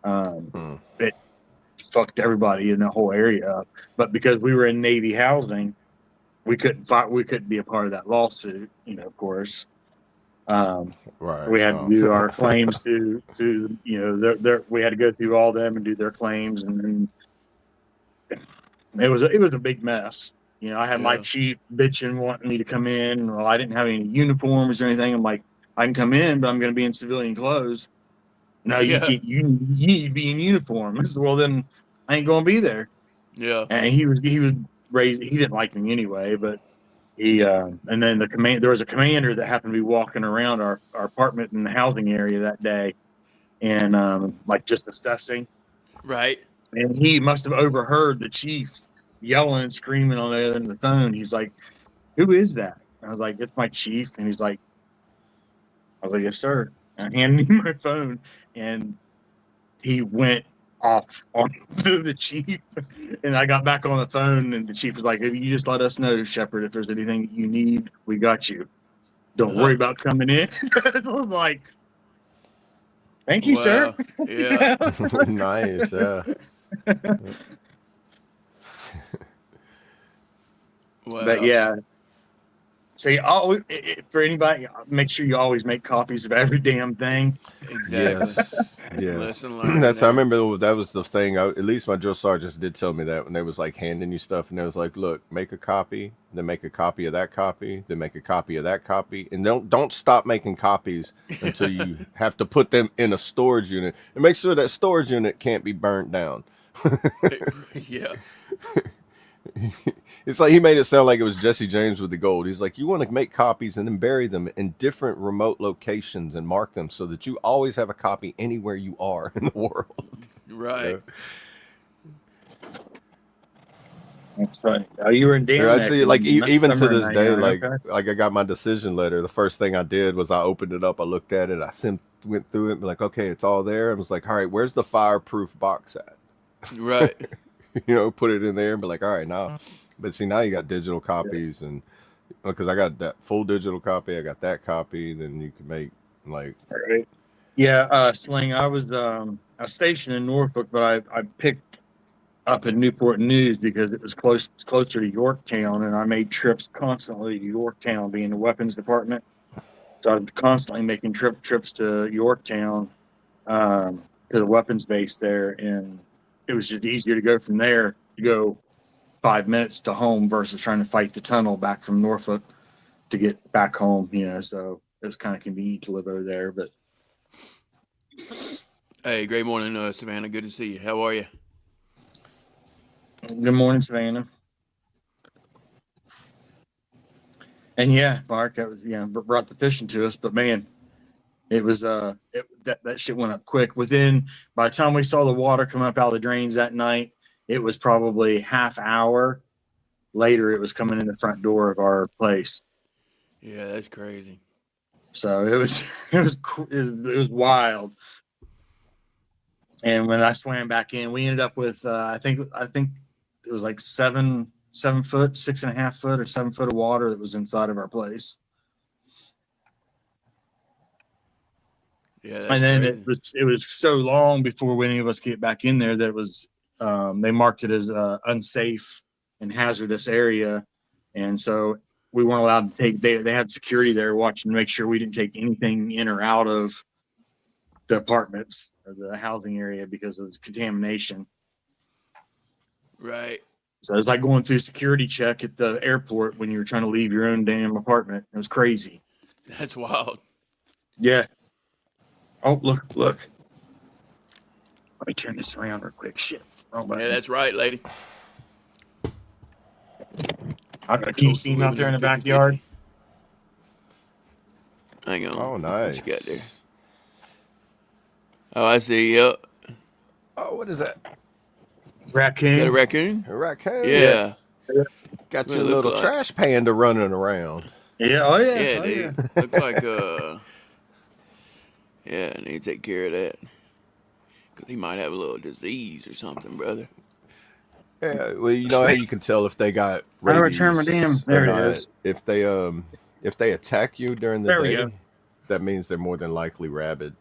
it fucked everybody in the whole area up. But because we were in Navy housing, we couldn't be a part of that lawsuit, of course. right. We had to Oh. do our claims to we had to go through all them and do their claims, and then it was a big mess. I had my Yeah. chief bitching, wanting me to come in. Well, I didn't have any uniforms or anything. I'm like, I can come in, but I'm going to be in civilian clothes. No, you Yeah. can't. You need to be in uniform. I said, well, then I ain't going to be there. Yeah. And he was raised. He didn't like me anyway, but he and then there was a commander that happened to be walking around our apartment in the housing area that day, and just assessing, Right. and he must have overheard the chief yelling and screaming on the other end of the phone. He's like, who is that? I was like, it's my chief. And he's like, I was like, yes, sir. And I handed him my phone, and he went off on the chief. And I got back on the phone, and the chief was like, if you just let us know, Shepard, if there's anything that you need, we got you. Don't worry about coming in. I was like, thank you, sir. Yeah. Nice. Yeah. Wow. But yeah. So you always, for anybody, make sure you always make copies of every damn thing. Exactly. Yes. Yes. Lesson learned. I there. remember that was the thing. At least my drill sergeants did tell me that when they was like handing you stuff, and they was like, "Look, make a copy, then make a copy of that copy, then make a copy of that copy, and don't stop making copies until you have to put them in a storage unit, and make sure that storage unit can't be burnt down." Yeah. It's like he made it sound like it was Jesse James with the gold. He's like, you want to make copies and then bury them in different remote locations and mark them so that you always have a copy anywhere you are in the world. Right. That's right. Oh, you were in Dan. I'd say, like, even to this day, okay. like I got my decision letter. The first thing I did was I opened it up. I looked at it. Went through it and be like, okay, it's all there. I was like, all right, where's the fireproof box at? Right. Put it in there and be like, all right, now. But see, now you got digital copies, and because I got that full digital copy, I got that copy. Then you can make like, Right. Yeah, Sling. I was stationed in Norfolk, but I picked up in Newport News because it was closer to Yorktown, and I made trips constantly to Yorktown, being the weapons department. So I was constantly making trips to Yorktown, to the weapons base there, and it was just easier to go from there to go 5 minutes to home versus trying to fight the tunnel back from Norfolk to get back home. So it was kind of convenient to live over there. But Hey, great morning, Savannah. Good to see you. How are you? good morning, Savannah. And yeah, Mark, that was, brought the fishing to us. But man, it was that shit went up quick. By the time we saw the water come up out of the drains that night, it was probably half hour later. It was coming in the front door of our place. Yeah, that's crazy. So it was wild. And when I swam back in, we ended up with I think it was like 7 foot, 6.5 foot, or 7 foot of water that was inside of our place. Yeah, that's And then crazy. it was so long before any of us get back in there that it was they marked it as unsafe and hazardous area, and so we weren't allowed to take. They had security there watching to make sure we didn't take anything in or out of the apartments or the housing area because of the contamination. Right. So it's like going through security check at the airport when you were trying to leave your own damn apartment. It was crazy. That's wild. Yeah. Oh, look. Let me turn this around real quick. Shit. Wrong button. Yeah, that's right, lady. Can you see him out there in the backyard? Hang on. oh, nice. What you got there? Oh, I see. Yep. Oh, what is that? Is that a Raccoon. raccoon? A raccoon. Yeah. Got What your it look little like? trash panda running around. Yeah. Oh yeah. Yeah, Oh yeah. dude. Look like yeah, I need to take care of that. Cause he might have a little disease or something, brother. Yeah, well, you know how you can tell if they got How do I turn my damn? rabies or There it not. is. If they attack you during the There we go. day, that means they're more than likely rabid.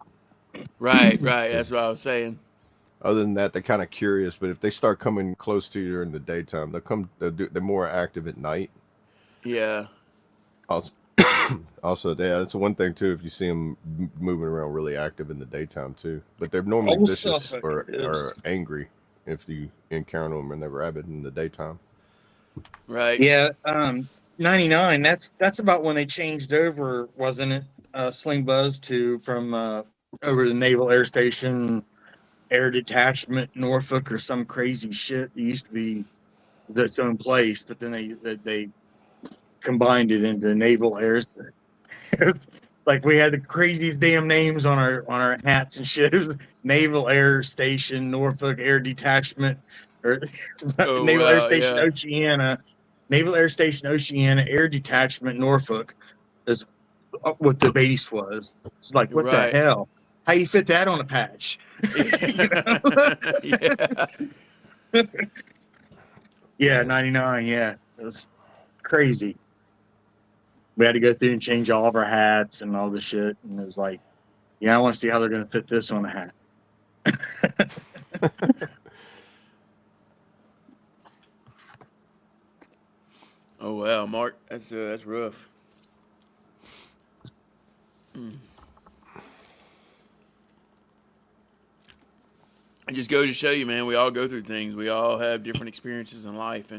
Right, right. That's 'Cause what I was saying. other than that, they're kind of curious. But if they start coming close to you during the daytime, they're more active at night. Yeah. Also, also, yeah, that's one thing too. If you see them moving around really active in the daytime too, but they're normally Oh, vicious Suffolk or is. angry if you encounter them and they're rabid in the daytime. Right. Yeah. 99. That's about when they changed over, wasn't it? Sling Buzz to from over the Naval Air Station Air Detachment Norfolk or some crazy shit. It used to be its own place, but then they combined it into Naval Air. Like we had the craziest damn names on our hats and shit. It was Naval Air Station Norfolk Air Detachment or Oh Naval Air wow, Station yeah. Oceana, Naval Air Station Oceana Air Detachment Norfolk is what the base was. It's like what the Right. hell? How you fit that on a patch? You Yeah. know? Yeah, 99. Yeah, it was crazy. We had to go through and change all of our hats and all the shit, and it was like, yeah, I want to see how they're going to fit this on a hat. Oh wow, Mark, that's rough. It just goes to show you, man. We all go through things. We all have different experiences in life,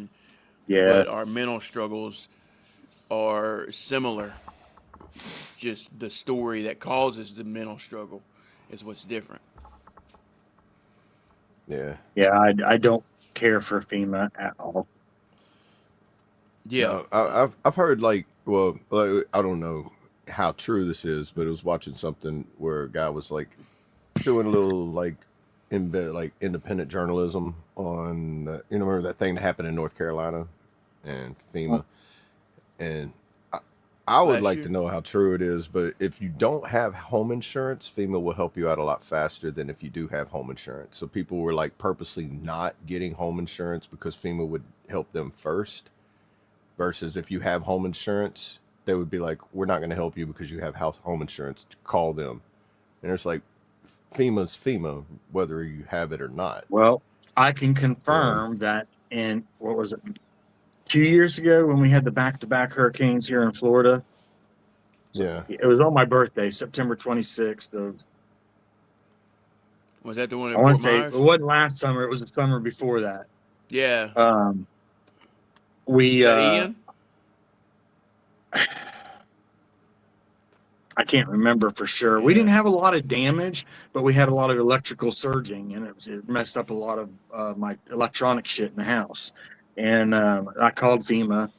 Yeah, but our mental struggles are similar. Just the story that causes the mental struggle is what's different. Yeah. yeah, I don't care for FEMA at all. Yeah. No, I've heard like I don't know how true this is, but I was watching something where a guy was like doing a little like like independent journalism on remember that thing that happened in North Carolina and FEMA, and I would Last like to year. know how true it is, but if you don't have home insurance, FEMA will help you out a lot faster than if you do have home insurance. So people were like purposely not getting home insurance because FEMA would help them first versus if you have home insurance, they would be like, we're not going to help you because you have home insurance. Call them. And it's like, FEMA's FEMA, whether you have it or not. Well, I can So, confirm that in what was it, 2 years ago when we had the back-to-back hurricanes here in Florida. yeah. It was on my birthday, September 26th. Was that the one I in want to Fort say it Myers? wasn't last summer; it was the summer before that. Yeah. Um, Was we that Ian? I can't remember for sure. We Yeah. didn't have a lot of damage, but we had a lot of electrical surging, and it messed up a lot of my electronic shit in the house. And I called FEMA,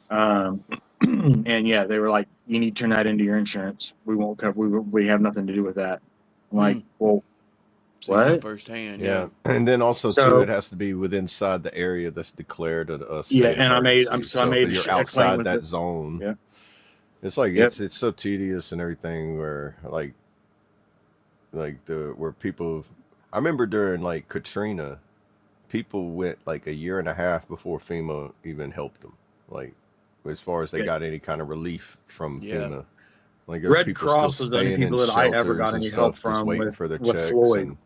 um, and yeah, they were like, "You need to turn that into your insurance. We won't cover. We have nothing to do with that." I'm like, "Well, So you know what?" firsthand. Yeah. Yeah. And then also, too, So it has to be within inside the area that's declared a yeah, state of and I emergency. So if made you're a claim outside with that it. zone, Yeah. it's like Yep. it's so tedious and everything where where people I remember during like Katrina, people went like a year and a half before FEMA even helped them. Like as far as they Yeah. got any kind of relief from Yeah. FEMA. Like there's Red people still Cross was the only staying in people that I ever shelters got and any help stuff, just from waiting for their with checks. Floyd. And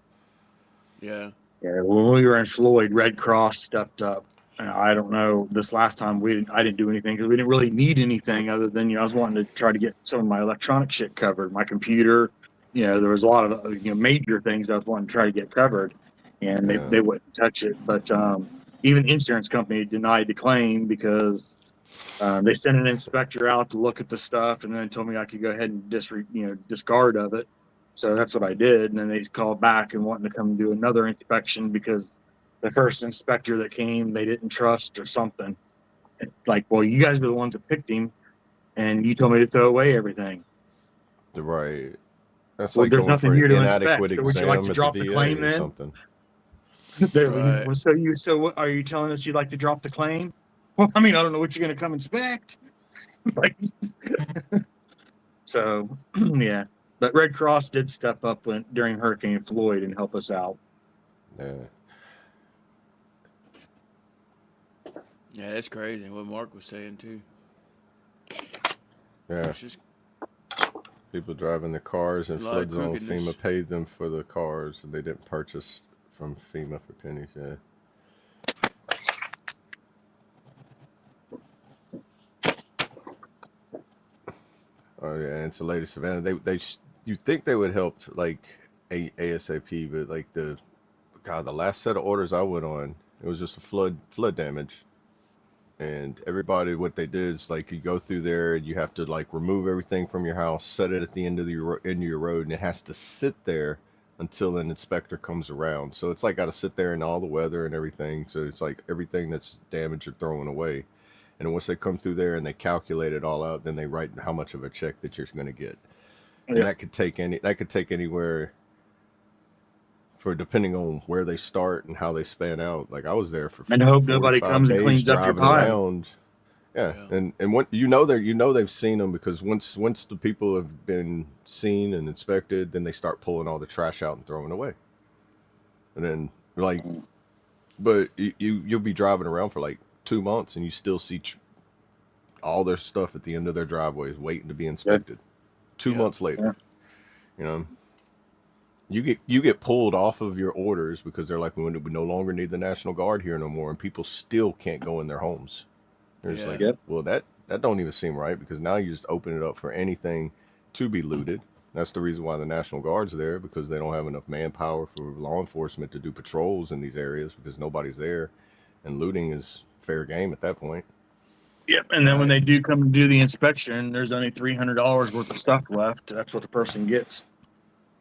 Yeah. Yeah, when we were in Floyd, Red Cross stepped up. I don't know. This last time I didn't do anything because we didn't really need anything other than I was wanting to try to get some of my electronic shit covered, my computer. There was a lot of major things I was wanting to try to get covered, and yeah, they wouldn't touch it. But even the insurance company denied the claim because they sent an inspector out to look at the stuff, and then told me I could go ahead and discard of it. So that's what I did, and then they called back and wanted to come do another inspection because the first inspector that came they didn't trust or something. Like, well, you guys are the ones that picked him, and you told me to throw away everything. right. That's Well, like there's going nothing for an here to inspect. inadequate So would you like exam to at drop the the VA claim or then? something. Right. Well, so what, are you telling us you'd like to drop the claim? Well, I mean, I don't know what you're going to come inspect. Like, so, yeah. But Red Cross did step up during Hurricane Floyd and help us out. Yeah. Yeah, that's crazy. What Mark was saying too. Yeah. It's just People driving the cars in a lot flood of zone. crookedness. FEMA paid them for the cars, and they didn't purchase from FEMA for pennies. Yeah. Oh yeah, and it's the latest event. You think they would help like ASAP, but like the last set of orders I went on, it was just a flood damage. And everybody, what they did is like you go through there and you have to like remove everything from your house, set it at the end of your road, and it has to sit there until an inspector comes around. So it's like got to sit there in all the weather and everything. So it's like everything that's damaged or thrown away. And once they come through there and they calculate it all out, then they write how much of a check that you're going to get. And Yeah. that could take anywhere for depending on where they start and how they span out. Like I was there for And I hope 4 to nobody 5 comes and days cleans up your driving pile. around. Yeah. Yeah. And what they've seen them, because once the people have been seen and inspected, then they start pulling all the trash out and throwing it away. And then like, but you'll be driving around for like 2 months and you still see all their stuff at the end of their driveways waiting to be inspected. 2 Yeah. months later, you know, you get pulled off of your orders because they're like, we no longer need the National Guard here no more, and people still can't go in their homes. They're just Yeah. like, Yep. well, that don't even seem right, because now you just open it up for anything to be looted. That's the reason why the National Guard's there, because they don't have enough manpower for law enforcement to do patrols in these areas because nobody's there, and looting is fair game at that point. Yep. And then when they do come and do the inspection, there's only $300 worth of stuff left. That's what the person gets.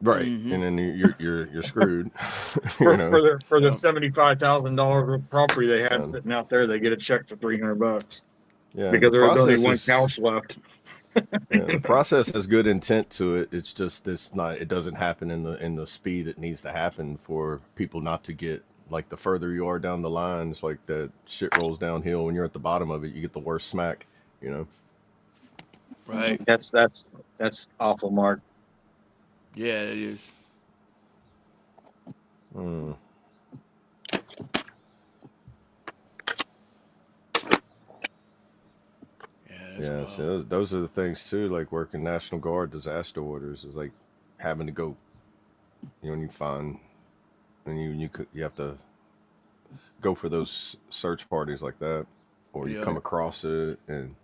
Right, Mhm. and then you're screwed. For, You know, for the Yeah. $75,000 worth of property they had Yeah. sitting out there, they get a check for $300 yeah. because the there was only process one is- couch left. Yeah, the process has good intent to it. It's just it doesn't happen in the speed it needs to happen for people not to get, like, the further you are down the line, it's like that shit rolls downhill. When you're at the bottom of it, you get the worst smack, you know. Right. That's awful, Mark. Yeah, it is. Mm. Yeah, wild. so those are the things too, like working National Guard disaster orders is like having to go, you know, when you find, and you have to go for those search parties like that, or you Yeah. come across it, and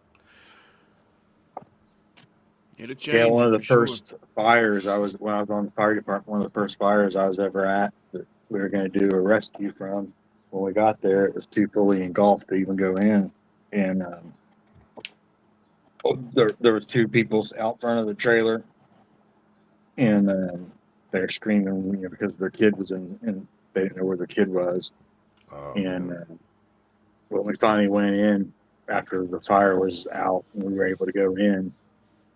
It'll change. Yeah, one of you the for first fires when I was on the fire department, one of the first fires I was ever at that we were going to do a rescue from. When we got there, it was too fully engulfed to even go in, and there was two people out front of the trailer, and they're screaming, because their kid was in they didn't know where the kid was, and when we finally went in after the fire was out and we were able to go in,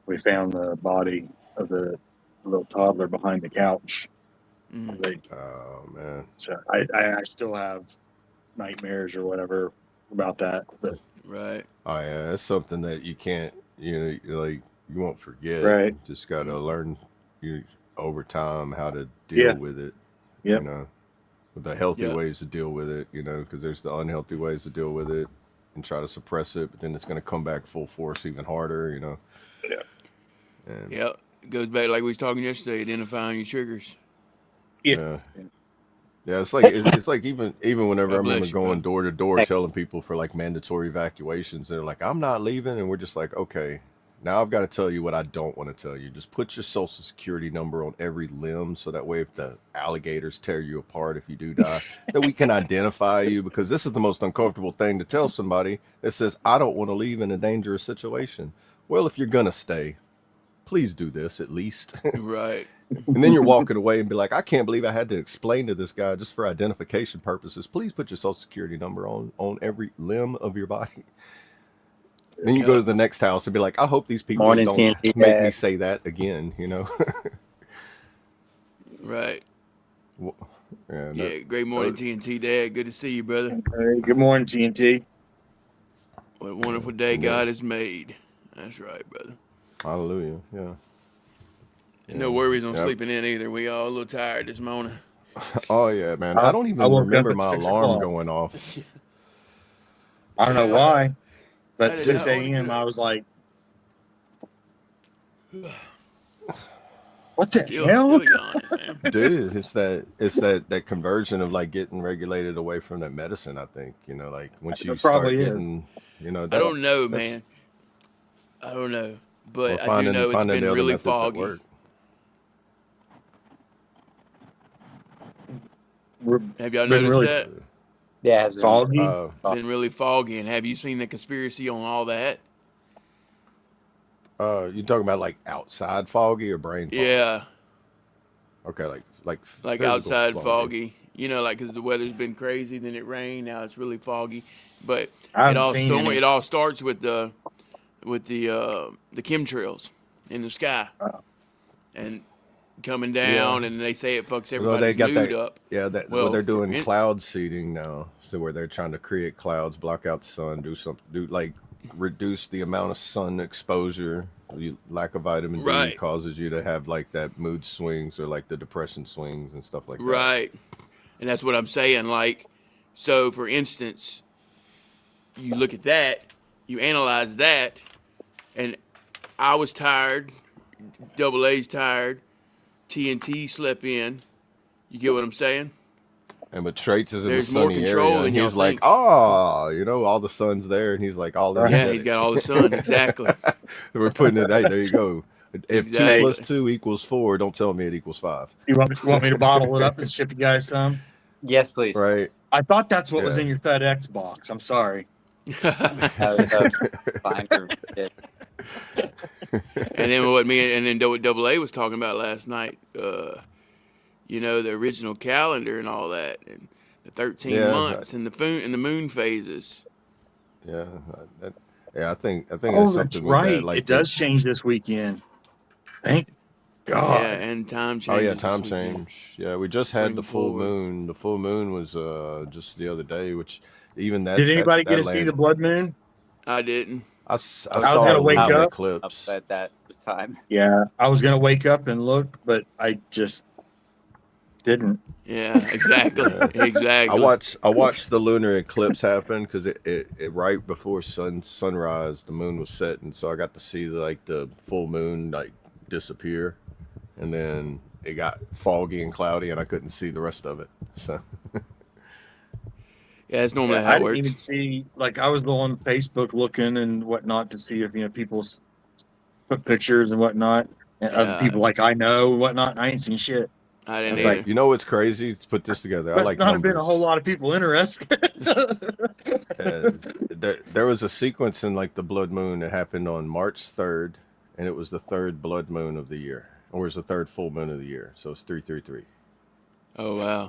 we found the body of the little toddler behind the couch. Mhm. oh man, So I still have nightmares or whatever about that. But Right. oh yeah, that's something that you can't, you won't forget. Right. You just got to learn over time how to deal with it. Yep. You know, the healthy Yep. ways to deal with it, because there's the unhealthy ways to deal with it and try to suppress it, but then it's going to come back full force even harder, Yeah. And Yep. It goes back like we was talking yesterday, identifying your triggers. yeah, it's like even whenever I God bless remember you, going bud. door to door telling people for like mandatory evacuations, they're like, I'm not leaving, and we're just like, okay, now I've got to tell you what I don't want to tell you. Just put your social security number on every limb, so that way if the alligators tear you apart, if you do die, that we can identify you, because this is the most uncomfortable thing to tell somebody that says, I don't want to leave in a dangerous situation. Well, if you're gonna stay, please do this at least. Right. And then you're walking away and be like, I can't believe I had to explain to this guy just for identification purposes. Please put your social security number on every limb of your body. Then you go to the next house and be like, I hope these people Morning, don't TNT make me Dad. say that again, Right. Wha- Yeah, Yeah. Great morning, TNT Dad. Good to see you, brother. Hey, good morning, TNT. What a wonderful day and then- God has made. That's right, brother. hallelujah. Yeah. No worries on Yeah. sleeping in either. We all a little tired this morning. Oh yeah, man. I don't I even woke up remember at my 6 alarm o'clock. going off. I don't know Yeah. why, I but did 6 not want to a.m. do I it. was like, what the Still hell? yawning, man. Dude, it's that conversion of like getting regulated away from that medicine, I think. Like once you It start probably is. getting, I that don't know, that's man. I don't know. or But I do know it's finding been the other really methods that foggy. work. Have y'all Been noticed really that? Yeah, it's been- foggy. Been really foggy. And have you seen the conspiracy on all that? You talking about like outside foggy or brain fog? Yeah, Okay, like like physical outside foggy. Like because the weather's been crazy, then it rained. Now it's really foggy. But I haven't seen any. it all starts with the chemtrails in the sky and coming down, and they say it fucks Well, they everybody's got mood that. up. Yeah, Well, they're doing for cloud seeding now, so where they're trying to create clouds, block out the sun, reduce the amount of sun exposure. Lack of vitamin D Right. causes you to have like that mood swings or like the depression swings and stuff like that. Right. And that's what I'm saying. Like, so for instance, you look at that, you analyze that, and I was tired, Double A's tired, TNT slept in. You get what I'm saying? And but Traits is in There's the more sunny control area, than and y'all he's like, think. all the sun's there, and he's like, all Right. Yeah, energetic. he's got all the sun. Exactly. We're putting it. Hey, there you go. If Exactly. 2 + 2 = 4, don't tell me it equals 5. You want me to bottle it up and ship you guys some? Yes, please. Right? I thought that's what was Yeah. in your FedEx box. I'm sorry. Fine for it. And then what Double A was talking about last night, the original calendar and all that, and the 13 Yeah, months and the moon phases. Yeah, I think Oh, that's that's something with right. that. Like It does change this weekend. Thank Yeah, God. and time changes. Oh yeah, this time weekend. change. Yeah, we just had Bring the full forward. moon. The full moon was just the other day, which even that. Did anybody that get to see the blood moon? I didn't. I was saw gonna a wake lunar up. eclipse. Upset that was time. Yeah, I was gonna wake up and look, but I just didn't. Yeah, exactly. Exactly. I watched the lunar eclipse happen because it right before sunrise, the moon was setting, so I got to see the full moon disappear, and then it got foggy and cloudy, and I couldn't see the rest of it. So Yeah, that's normally I how it didn't works. even see. Like I was on Facebook looking and whatnot to see if people put pictures and whatnot of Yeah. people like I know and whatnot. And I ain't seen shit. I didn't That's either. right. you know what's crazy? To put this together, I Must like not have numbers. been a whole lot of people interested. There was a sequence in the blood moon that happened on March 3rd, and it was the third blood moon of the year, or it was the third full moon of the year. So it's 333. Oh wow.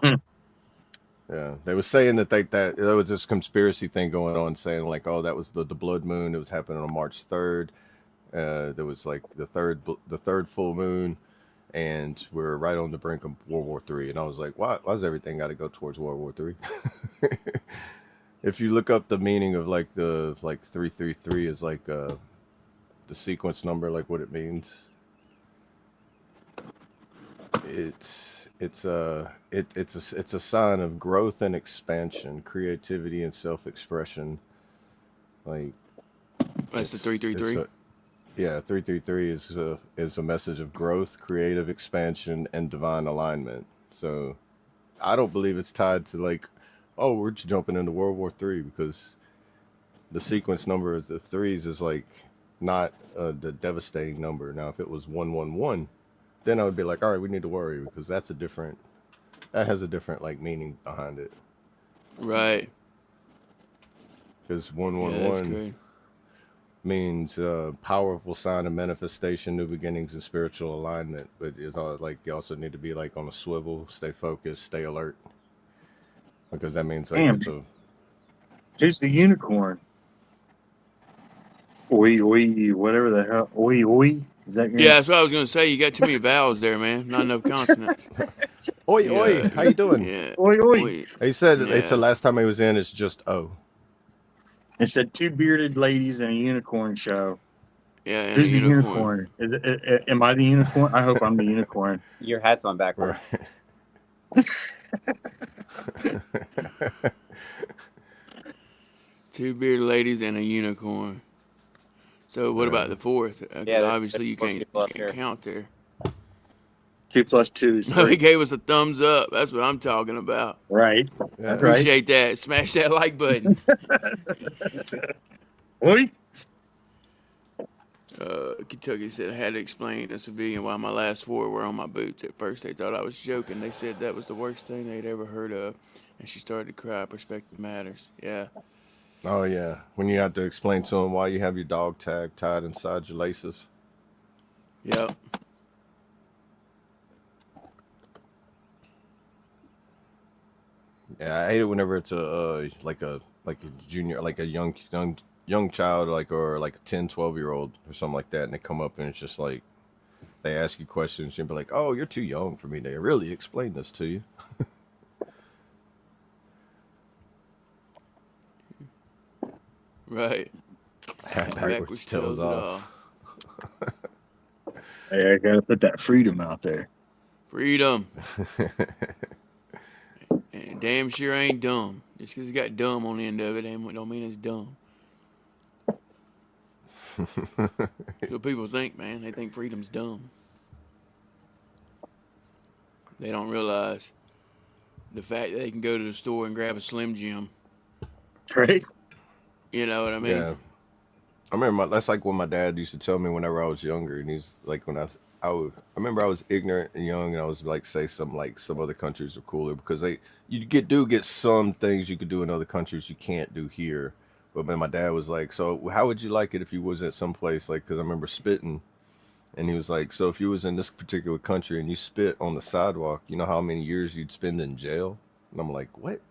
Yeah, they were saying that there was this conspiracy thing going on, saying that was the blood moon. It was happening on March 3rd. There was the third full moon, and we're right on the brink of World War III. And I was like, why's everything got to go towards World War III? If you look up the meaning of the 333 is the sequence number, what it means. It's a sign of growth and expansion, creativity and self-expression. That's the 333. Yeah, 333 is a message of growth, creative expansion, and divine alignment. So I don't believe it's tied to we're just jumping into World War III, because the sequence number of the threes is not the devastating number. Now, if it was 111, then I would be all right, we need to worry, because that has a different meaning behind it. Right. Because Yeah, that's 111 great. means powerful sign of manifestation, new beginnings, and spiritual alignment. But it's all you also need to be on a swivel, stay focused, stay alert, because that means Damn. it's a Who's the unicorn? Oi, oi, whatever the hell. Oi, oi. Is that your Yeah, that's what I was gonna say. You got too many vowels there, man. Not enough consonants. Oi, oi, how you doing? Yeah. Oi, oi. Oi. They said Yeah. last time he was in, it's just O. It said 2 bearded ladies and a unicorn show. Yeah, and Who's a the unicorn. unicorn? Am I the unicorn? I hope I'm the unicorn. Your hat's on backwards. Right. 2 bearded ladies and a unicorn. So what about the fourth? 'Cause Yeah, obviously you there's 4 can't, people up here. count there. 2 plus 2 is No, he 3. gave us a thumbs up. That's what I'm talking about. Right. Yeah. That's right. Appreciate that. Smash that like button. Oi. Kentucky said I had to explain to civilian why my last 4 were on my boots. At first they thought I was joking. They said that was the worst thing they'd ever heard of. And she started to cry. Perspective matters. Yeah. Oh yeah, when you have to explain to them why you have your dog tag tied inside your laces. Yep. Yeah, I hate it whenever it's like a junior, like a young child, or like a 10, 12-year-old or something like that, and they come up and it's just like they ask you questions and be like, "Oh, you're too young for me to really explain this to you." Right. Backwards tails off. Hey, I gotta put that freedom out there. Freedom. And damn sure ain't dumb. Just because it got dumb on the end of it don't mean it's dumb. That's what people think, man. They think freedom's dumb. They don't realize the fact that they can go to the store and grab a Slim Jim. Right? You know what I mean? Yeah, I remember that's like what my dad used to tell me whenever I was younger, and he's like, when I remember I was ignorant and young, and I was like, say something like some other countries are cooler because you get some things you could do in other countries you can't do here. But then my dad was like, so how would you like it if you was at some place, like, because I remember spitting, and he was like, so if you was in this particular country and you spit on the sidewalk, you know how many years you'd spend in jail? And I'm like, what?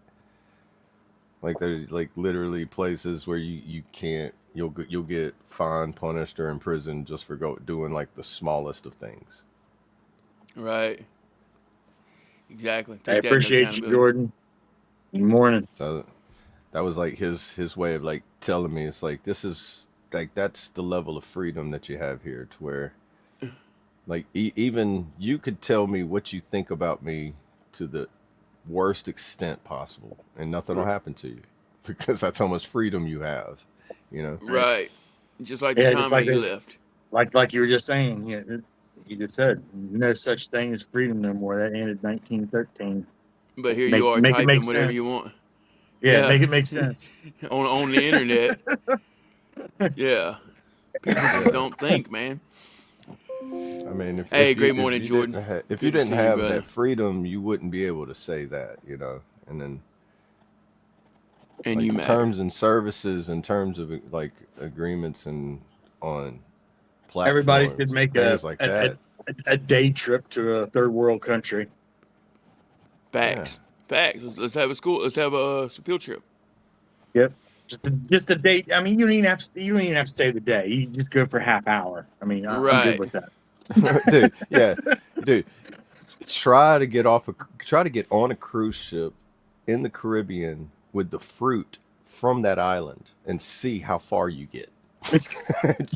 Like they're like literally places where you can't, you'll get fined, punished, or imprisoned just for doing like the smallest of things. Right. Exactly. I Take that into appreciate you, accountability. Jordan. Good morning. So that was like his way of like telling me, it's like, this is like, that's the level of freedom that you have here, to where like even you could tell me what you think about me to the worst extent possible, and nothing will happen to you because that's how much freedom you have, you know? Right. Just like the Yeah, time just like that you this. left. Like you were just saying, you just said no such thing as freedom no more. That ended 1913. But here Make- you are make it typing make whatever you sense. want. Yeah, Yeah. make it make sense. on the internet. Yeah. People just don't think, man. I mean, Hey, if great you, morning, if you Jordan. Didn't if Good you to didn't see you, have brother. that freedom, you wouldn't be able to say that, you know. And then And like you matter. terms and services, in terms of like agreements and on platforms, Everybody should make things like that. a day trip to a third world country. Facts. Facts. Let's have a school. Let's have a field trip. Yep. Just a date. I mean, you don't even have to stay the day. You just go for half hour. I mean, I'm Right. good with that. Dude, yeah, dude. Try to get on a cruise ship in the Caribbean with the fruit from that island and see how far you get.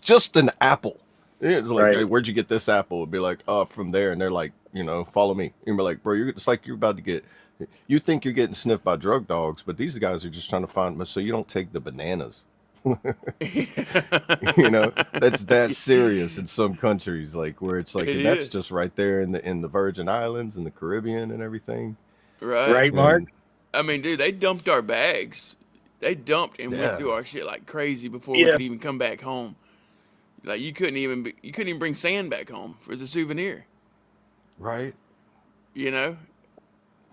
Just an apple. It's like, Right. hey, where'd you get this apple? It'd be like, from there. And they're like, follow me. And be like, bro, it's like you're about to get, you think you're getting sniffed by drug dogs, but these guys are just trying to find, so you don't take the bananas. That's that serious in some countries, like where it's like, It and that's is. just right there in the Virgin Islands and the Caribbean and everything. Right. Right, Mark? I mean, dude, they dumped our bags. They dumped and Yeah. went through our shit like crazy before we Yeah. could even come back home. Like you couldn't even bring sand back home for the souvenir. Right. You know,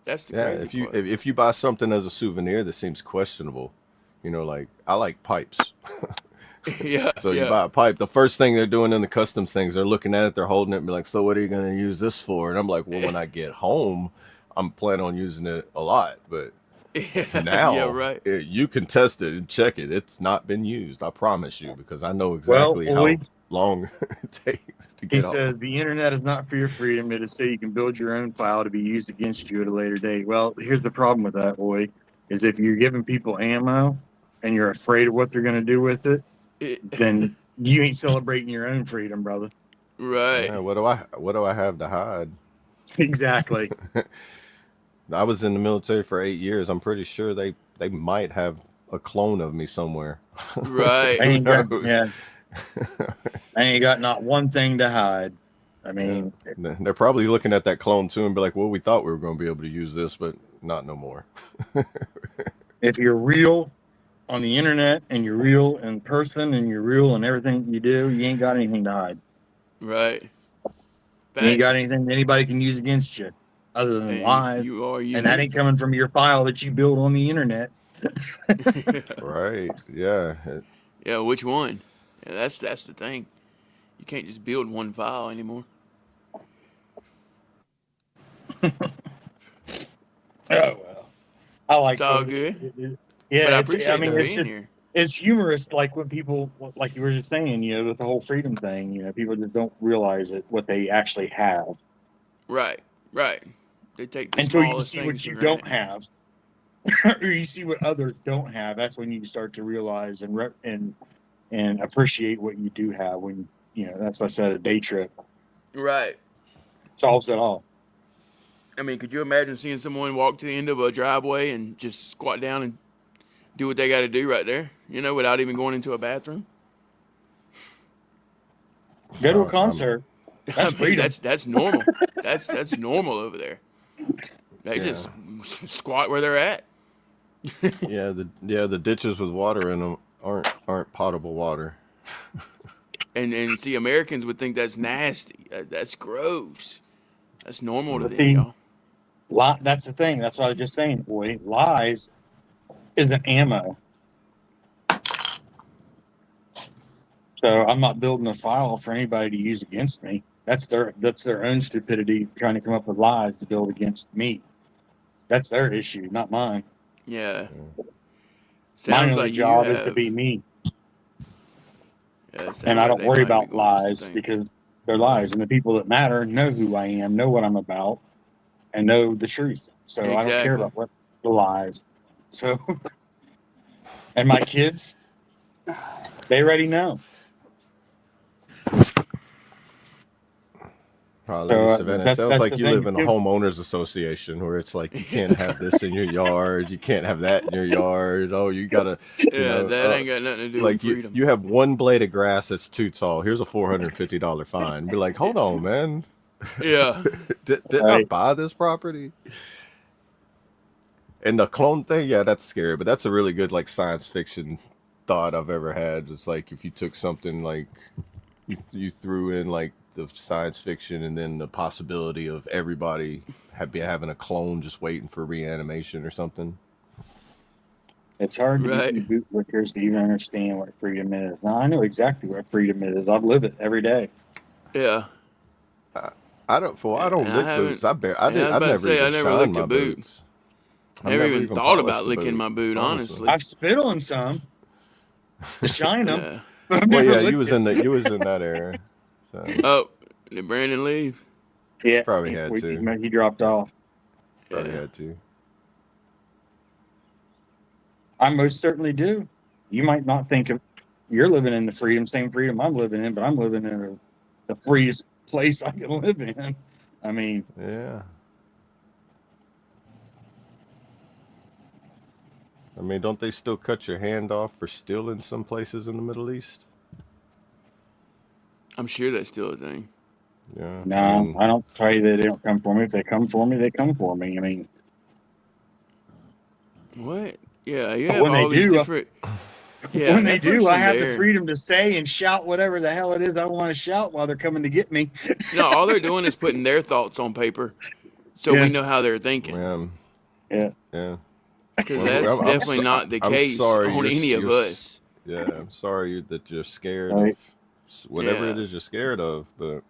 that's the Yeah. crazy part. If you buy something as a souvenir that seems questionable, like I like pipes. Yeah. So yeah. you buy a pipe. The first thing they're doing in the customs things, they're looking at it, they're holding it, and be like, "So what are you going to use this for?" And I'm like, "Well, when I get home, I'm planning on using it a lot." But Yeah, Now right. you can test it and check it. It's not been used. I promise you, because I know Well, exactly boy, how long it takes to he get off. said the internet is not for your freedom. It is so you can build your own file to be used against you at a later date. Well, here's the problem with that, boy, is if you're giving people ammo and you're afraid of what they're going to do with it, It- then you ain't celebrating your own freedom, brother. right. Yeah, what do I have to hide? Exactly. I was in the military for 8 years. I'm pretty sure they might have a clone of me somewhere. Right. I Who ain't got, knows? yeah, I ain't got not one thing to hide. I Yeah. mean, They're probably looking at that clone too and be like, well, we thought we were going to be able to use this, but not no more. if you're real on the internet and you're real in person and you're real in everything you do, you ain't got anything to hide. Right. You ain't got Facts. anything that anybody can use against you other than And lies. you are And that ain't unique. coming from your file that you build on the internet. Right. Yeah. Yeah, which one? Yeah, that's the thing. You can't just build one file anymore. Oh well, I It's like all some. good. Yeah, But I it's. I appreciate mean, them being here. it's humorous. Like when people, like you were just saying, with the whole freedom thing. People just don't realize it what they actually have Right. Right. They take the until you smallest see things what for you don't granted. have, or you see what others don't have. That's when you start to realize and appreciate what you do have. When that's why I said a day trip Right. solves it all. I mean, could you imagine seeing someone walk to the end of a driveway and just squat down and do what they got to do right there, without even going into a bathroom? Go to a I'm, concert. I That's mean, freedom. that's normal. That's normal over there. They yeah. just squat where they're at. The ditches with water in them aren't potable water. And see, Americans would think that's nasty. That's gross. That's normal to But them, y'all. that's the thing. That's what I was just saying, boy. Lies isn't ammo. So I'm not building a file for anybody to use against me. That's their own stupidity trying to come up with lies to build against me. That's their issue, not mine. Yeah. My Sounds only like you job is to have. be me, Yeah, it and sounds I like don't they worry might be about going through some lies things. because they're lies, and the people that matter know who I am, know what I'm about, and know the truth. So I don't care Exactly. about what the lies. So, and my kids, they already know. Lady So Savannah, it sounds that's like the you live thing in a too. homeowners association where it's like you can't have this in your yard, you can't have that in your yard. Oh, you gotta, you Yeah, know, that ain't got nothing to do with like freedom. you have one blade of grass that's too tall. Here's a $450 fine. Be like, hold on, man. Yeah. Didn't I Right. buy this property? And the clone thing, yeah, that's scary, but that's a really good like science fiction thought I've ever had. It's like if you took something like you threw in like the science fiction and then the possibility of everybody having a clone just waiting for reanimation or something. It's hard to get Right. you bootlickers to even understand what freedom is. Now I know exactly what freedom is. I live it every day. Yeah. I don't And I lick boots. haven't. And I was I've about to never say, I even never shined licked a my boot. boots. I've Never never even even thought polished about a licking boot, my boot, honestly. honestly. I've spit on some to shine them, Yeah. but I've Well, never yeah, licked it. you was in that era, so Oh, did Brandon leave? Yeah, probably had to. he dropped off. Probably Yeah. had to. I most certainly do. You might not think of you're living in the same freedom I'm living in, but I'm living in the freest place I can live in. I mean, Yeah. I mean, don't they still cut your hand off for stealing some places in the Middle East? I'm sure that's still a thing. Yeah. I no, mean, I don't tell you they don't come for me. If they come for me, they come for me. I mean, What? Yeah, you but have all these different. Yeah, when they that do, I person have the there. freedom to say and shout whatever the hell it is I want to shout while they're coming to get me. No, all they're doing is putting their thoughts on paper, so we Yeah, know how they're thinking. yeah. yeah. Because Well, that's definitely not the I'm case sorry. on any of us. Yeah. I'm sorry that you're scared of Right. whatever it Yeah. is you're scared of. But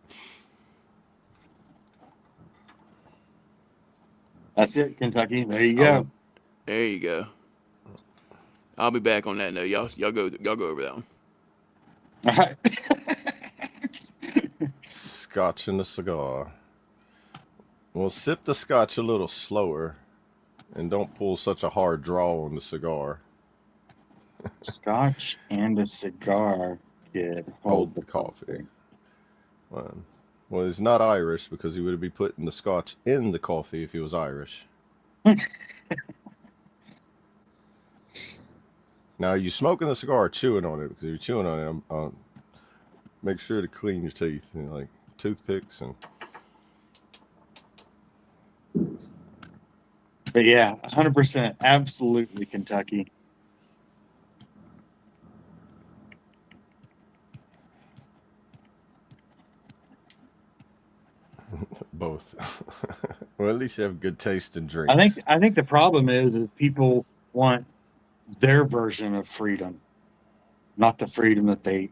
That's it, Kentucky. There you I'll go. There you go. I'll be back on that note. Y'all go over that one. All right. Scotch and a cigar. Well, sip the scotch a little slower, and don't pull such a hard draw on the cigar. Scotch and a cigar could hold the coffee. Well, he's not Irish because he would be putting the scotch in the coffee if he was Irish. Now, you smoking the cigar or chewing on it? Because if you're chewing on it, make sure to clean your teeth, like toothpicks and. But yeah, 100%, absolutely Kentucky. Both. Well, at least you have good taste in drinks. I think the problem is people want their version of freedom, not the freedom that they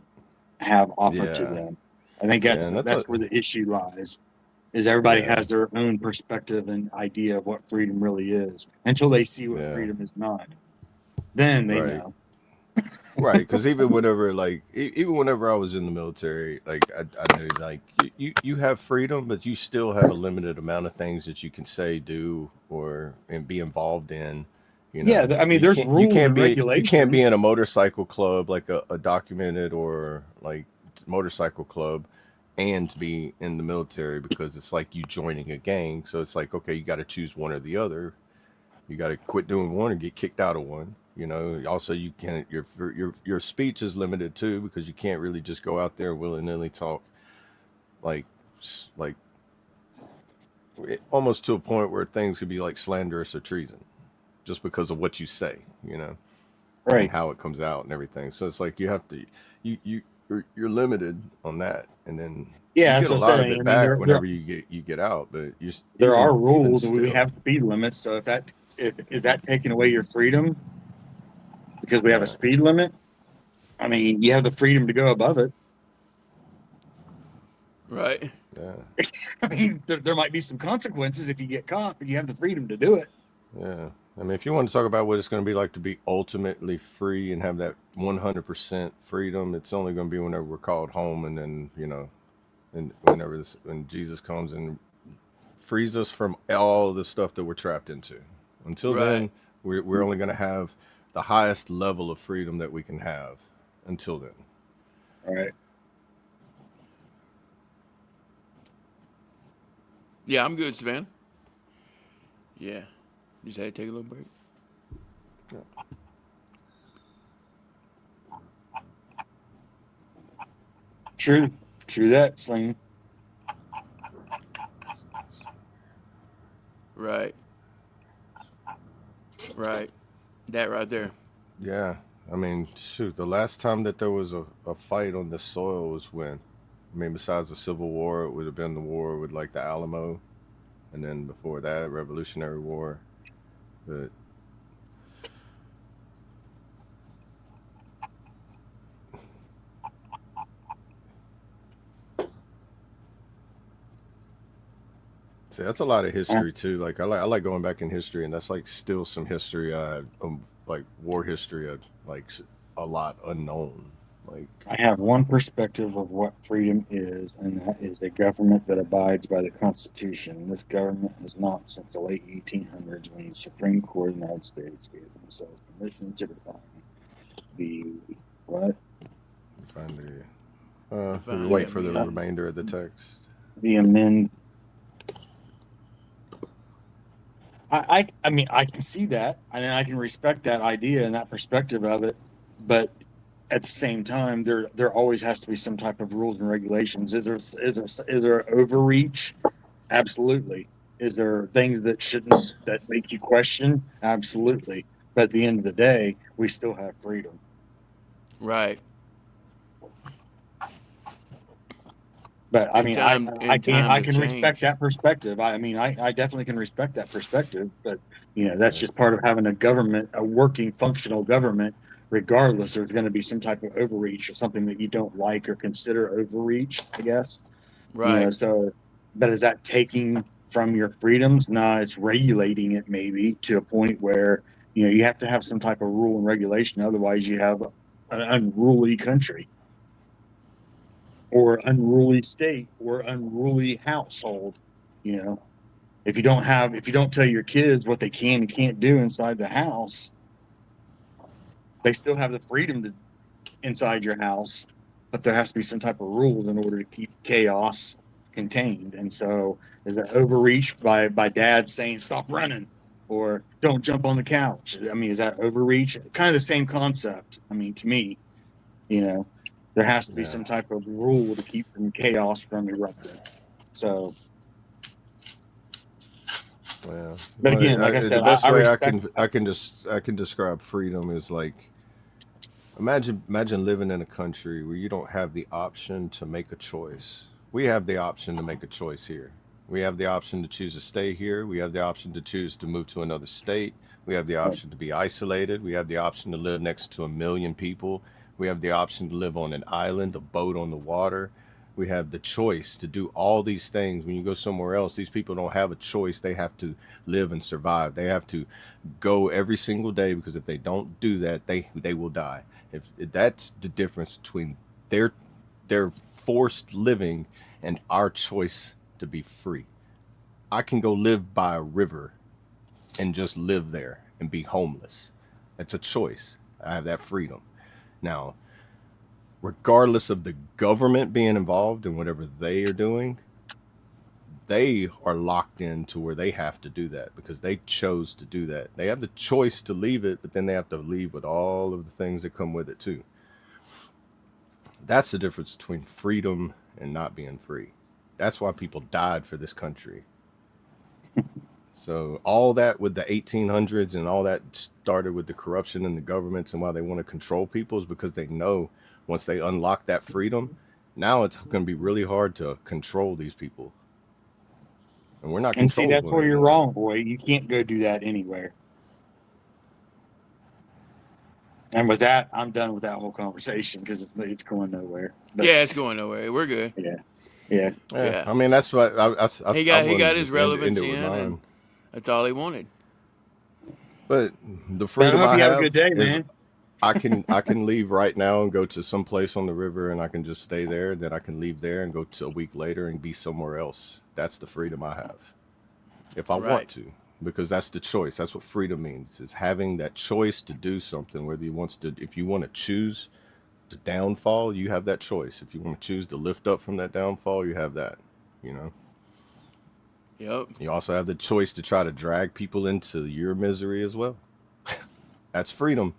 have offered to them. I think that's where the issue lies. Is everybody has their own perspective and idea of what freedom really is until they see what freedom is not. Then they know. Right, because even whenever I was in the military, like I knew like you have freedom, but you still have a limited amount of things that you can say, do, and be involved in. You know? Yeah, I mean, there's rules and regulations. You can't be in a motorcycle club, like a documented or like motorcycle club, and be in the military because it's like you joining a gang. So it's like, okay, you got to choose one or the other. You got to quit doing one and get kicked out of one. You know, also you can't, your speech is limited too, because you can't really just go out there willy-nilly talk like almost to a point where things could be like slanderous or treason just because of what you say, you know, and how it comes out and everything. So it's like you have to, you're limited on that, and then you get a lot of it back whenever you get out. But there are rules, and we have speed limits. So is that taking away your freedom because we have a speed limit? I mean, you have the freedom to go above it. Right. Yeah. I mean, there might be some consequences if you get caught, but you have the freedom to do it. Yeah. I mean, if you want to talk about what it's going to be like to be ultimately free and have that 100% freedom, it's only going to be whenever we're called home, and then, you know, and when Jesus comes and frees us from all the stuff that we're trapped into. Until then, we're only going to have the highest level of freedom that we can have until then. All right. Yeah, I'm good, Savannah. Yeah. Just had to take a little break. Yeah. True that, Sling. Right. That right there. Yeah. I mean, shoot, the last time that there was a fight on this soil was when? I mean, besides the Civil War, it would have been the war with like the Alamo, and then before that, Revolutionary War. But see, that's a lot of history too. Like I like going back in history, and that's like still some history. Like war history, like a lot unknown. Like I have one perspective of what freedom is, and that is a government that abides by the Constitution. This government has not since the late 1800s, when the Supreme Court of the United States gave themselves permission to define the what? Find the wait for the remainder of the text. The amend. I mean, I can see that, and I can respect that idea and that perspective of it, but at the same time, there always has to be some type of rules and regulations. Is there overreach? Absolutely. Is there things that make you question? Absolutely. But at the end of the day, we still have freedom. Right. But I mean, I can respect that perspective. I mean, I definitely can respect that perspective. But you know, that's just part of having a government, a working, functional government. Regardless, there's going to be some type of overreach or something that you don't like or consider overreach, I guess. Right. You know, so, but is that taking from your freedoms? No, it's regulating it maybe to a point where You have to have some type of rule and regulation. Otherwise, you have an unruly country or unruly state or unruly household. If you don't tell your kids what they can and can't do inside the house, they still have the freedom to inside your house, but there has to be some type of rules in order to keep chaos contained. And so, is it overreach by dad saying stop running or don't jump on the couch? I mean, is that overreach? Kind of the same concept. I mean, to me, there has to be Yeah. some type of rule to keep from chaos from erupting. So, Yeah. but again, like I The said, best I way respect. I can describe freedom is like imagine living in a country where you don't have the option to make a choice. We have the option to make a choice here. We have the option to choose to stay here. We have the option to choose to move to another state. We have the option to be isolated. We have the option to live next to 1 million people. We have the option to live on an island, a boat on the water. We have the choice to do all these things. When you go somewhere else, these people don't have a choice. They have to live and survive. They have to go every single day because if they don't do that, they will die. If that's the difference between their forced living and our choice to be free. I can go live by a river and just live there and be homeless. It's a choice. I have that freedom. Now, regardless of the government being involved in whatever they are doing, they are locked into where they have to do that because they chose to do that. They have the choice to leave it, but then they have to leave with all of the things that come with it too. That's the difference between freedom and not being free. That's why people died for this country. So all that with the 1800s and all that started with the corruption in the governments and why they want to control people is because they know once they unlock that freedom, now it's going to be really hard to control these people. And we're not And see, controllable that's where you're anymore. wrong, boy. You can't go do that anywhere. And with that, I'm done with that whole conversation because it's going nowhere. But Yeah, it's going nowhere. We're good. yeah. Yeah. I mean, that's what He I got wanted to his just end it relevancy with in, and mine. that's all he wanted. But the But I freedom hope I you have a have good day, is man. I can leave right now and go to some place on the river and I can just stay there. Then I can leave there and go to a week later and be somewhere else. That's the freedom I have. If I want Right. to, because that's the choice. That's what freedom means, is having that choice to do something, whether you want to, if you want to choose the downfall, you have that choice. If you want to choose to lift up from that downfall, you have that, you know. Yep. You also have the choice to try to drag people into your misery as well. That's freedom.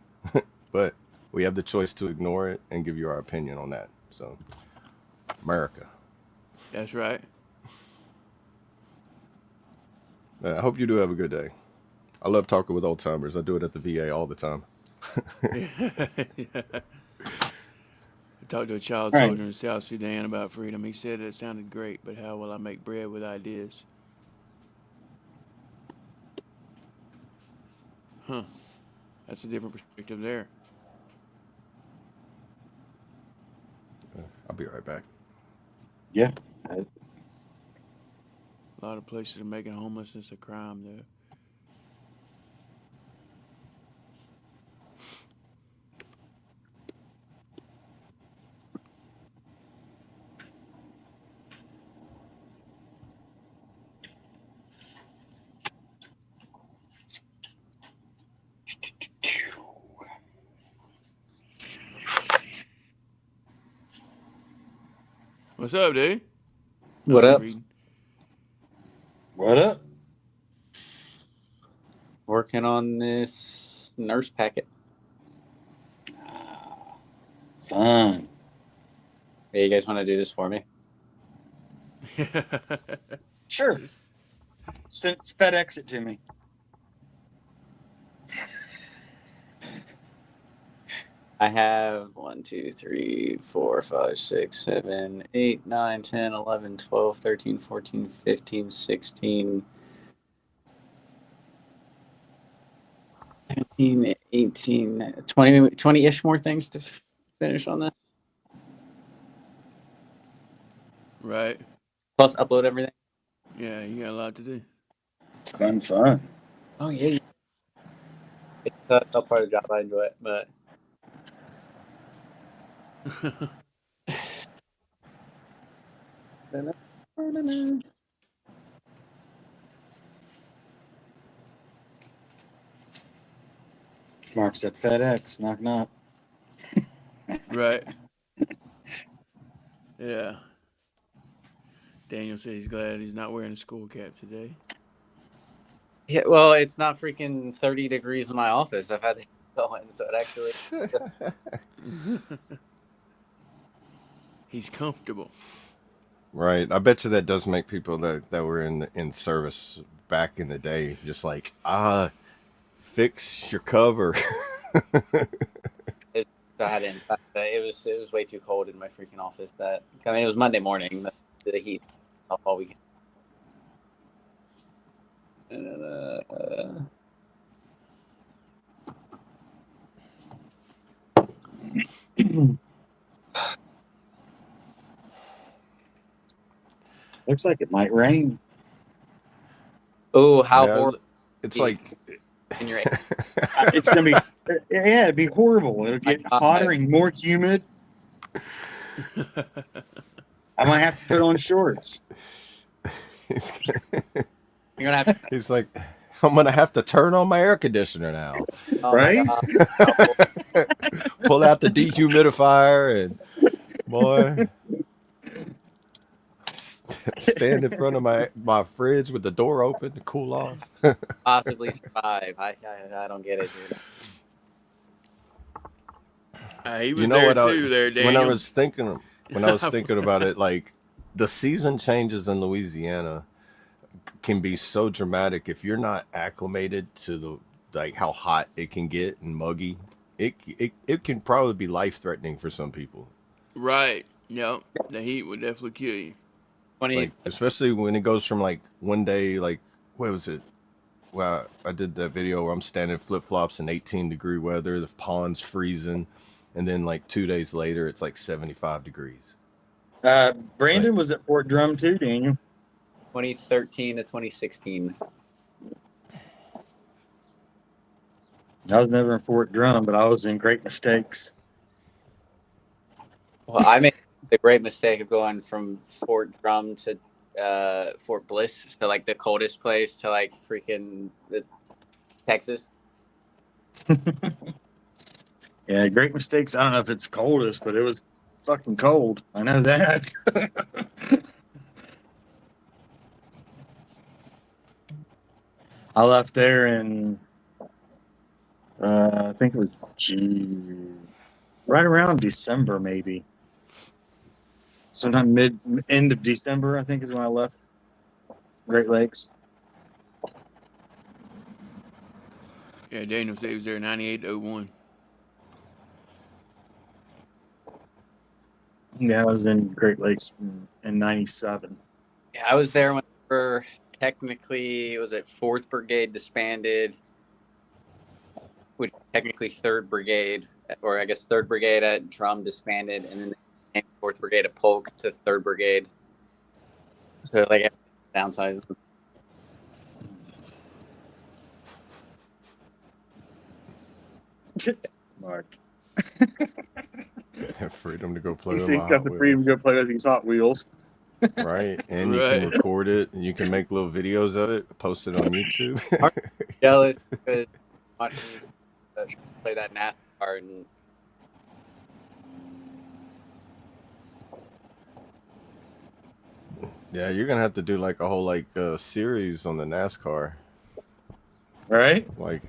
But we have the choice to ignore it and give you our opinion on that. So, America. That's right. I hope you do have a good day. I love talking with old timers. I do it at the VA all the time. I talked to a child All right. soldier in South Sudan about freedom. He said it sounded great, but how will I make bread with ideas? Huh. That's a different perspective there. I'll be right back. Yeah. A lot of places are making homelessness a crime, though. What's up, dude? What I was up? reading. What up? Working on this nurse packet. Fun. Hey, you guys want to do this for me? Sure. FedEx it to me. I have 1, 2, 3, 4, 5, 6, 7, 8, 9, 10, 11, 12, 13, 14, 15, 16, 17, 18, 20-ish more things to finish on this. Right. Plus upload everything. Yeah, you got a lot to do. Fun. Oh, yeah. That's part of the job. I enjoy it, but Mark said FedEx, knock knock. Right. Yeah. Daniel said he's glad he's not wearing a school cap today. yeah, well, it's not freaking 30 degrees in my office. I've had the heat going, so it actually. He's comfortable. Right. I bet you that does make people that were in service back in the day just like, fix your cover. I didn't. It was way too cold in my freaking office. It was Monday morning. The heat off all weekend. Looks like it might rain. Oh, how Yeah, horrible! it's like In your It's gonna be, yeah, it'd be horrible. It'll get hotter and more humid. I might have to put on shorts. you're gonna have to. he's like, I'm gonna have to turn on my air conditioner now. Oh my Right? God. Pull out the dehumidifier and boy, stand in front of my fridge with the door open to cool off. Possibly survive. I don't get it, dude. He was there too, Daniel. when I was thinking about it, like the season changes in Louisiana can be so dramatic if you're not acclimated to like how hot it can get and muggy. It can probably be life threatening for some people. Right. Yep. The heat would definitely kill you. Like especially when it goes from like one day, like what was it? Well, I did that video where I'm standing flip flops in 18-degree weather, the pond's freezing, and then like 2 days later it's like 75 degrees. Brandon was at Fort Drum too, Daniel. 2013 to 2016. I was never in Fort Drum, but I was in Great Mistakes. Well, I made the great mistake of going from Fort Drum to Fort Bliss, to like the coldest place, to like freaking Texas. Yeah, Great Mistakes. I don't know if it's coldest, but it was fucking cold. I know that. I left there in, I think it was right around December, maybe. Sometime end of December, I think, is when I left Great Lakes. Yeah, Daniel said he was there 98 to 01. Yeah, I was in Great Lakes in 97. Yeah, I was there when we were technically, was it 4th Brigade disbanded, which technically 3rd Brigade, or I guess 3rd Brigade at Drum disbanded, and then the 4th Brigade at Polk to 3rd Brigade. So like downsized. Mark. Have freedom to go play He's with my got Hot the freedom to Wheels. go play with these Hot Wheels. Right, and you Right. can record it, and you can make little videos of it, post it on YouTube. Jealous because watching you play that NASCAR, and Yeah, you're gonna have to do like a whole like series on the NASCAR. Right? Like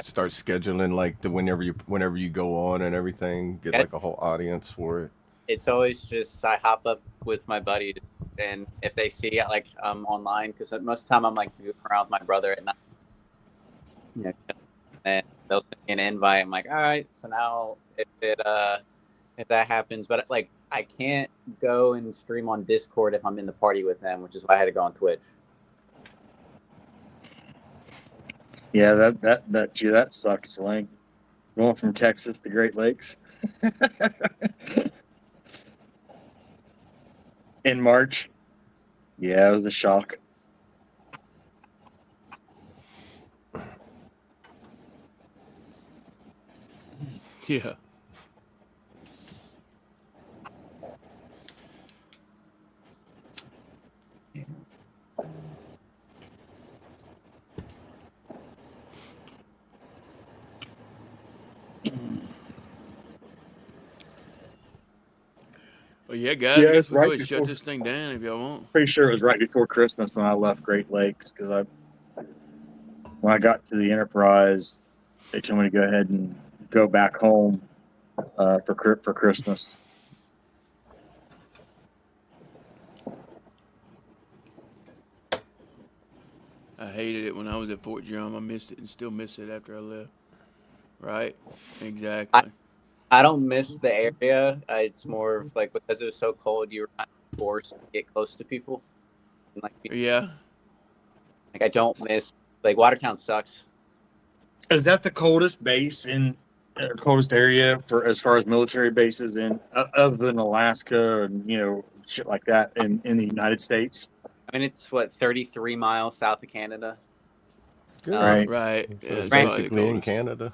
start scheduling like the whenever you go on and everything, get like a whole audience for it. it's always just I hop up with my buddy, and if they see it like online, because most of the time I'm like goofing around with my brother at night, yeah, and they'll send me an invite. I'm like, all right, so now if that happens, but like I can't go and stream on Discord if I'm in the party with them, which is why I had to go on Twitch. Yeah, that sucks. Like going from Texas to Great Lakes in March. Yeah, it was a shock. Yeah. Well, yeah, guys. Yeah, I guess it's we go right ahead and shut before. this thing down if y'all want. Pretty sure it was right before Christmas when I left Great Lakes because when I got to the Enterprise, they told me to go ahead and go back home for Christmas. I hated it when I was at Fort Drum. I missed it and still miss it after I left. Right? Exactly. I don't miss the area. It's more of like because it was so cold, you were kind of forced to get close to people. And Yeah. like I don't miss like Watertown sucks. Is that the coldest base in coldest area for as far as military bases in other than Alaska and shit like that in the United States? I mean, it's what 33 miles south of Canada. Good. Right. Right. So Yeah, it's it's probably the basically in coldest. Canada.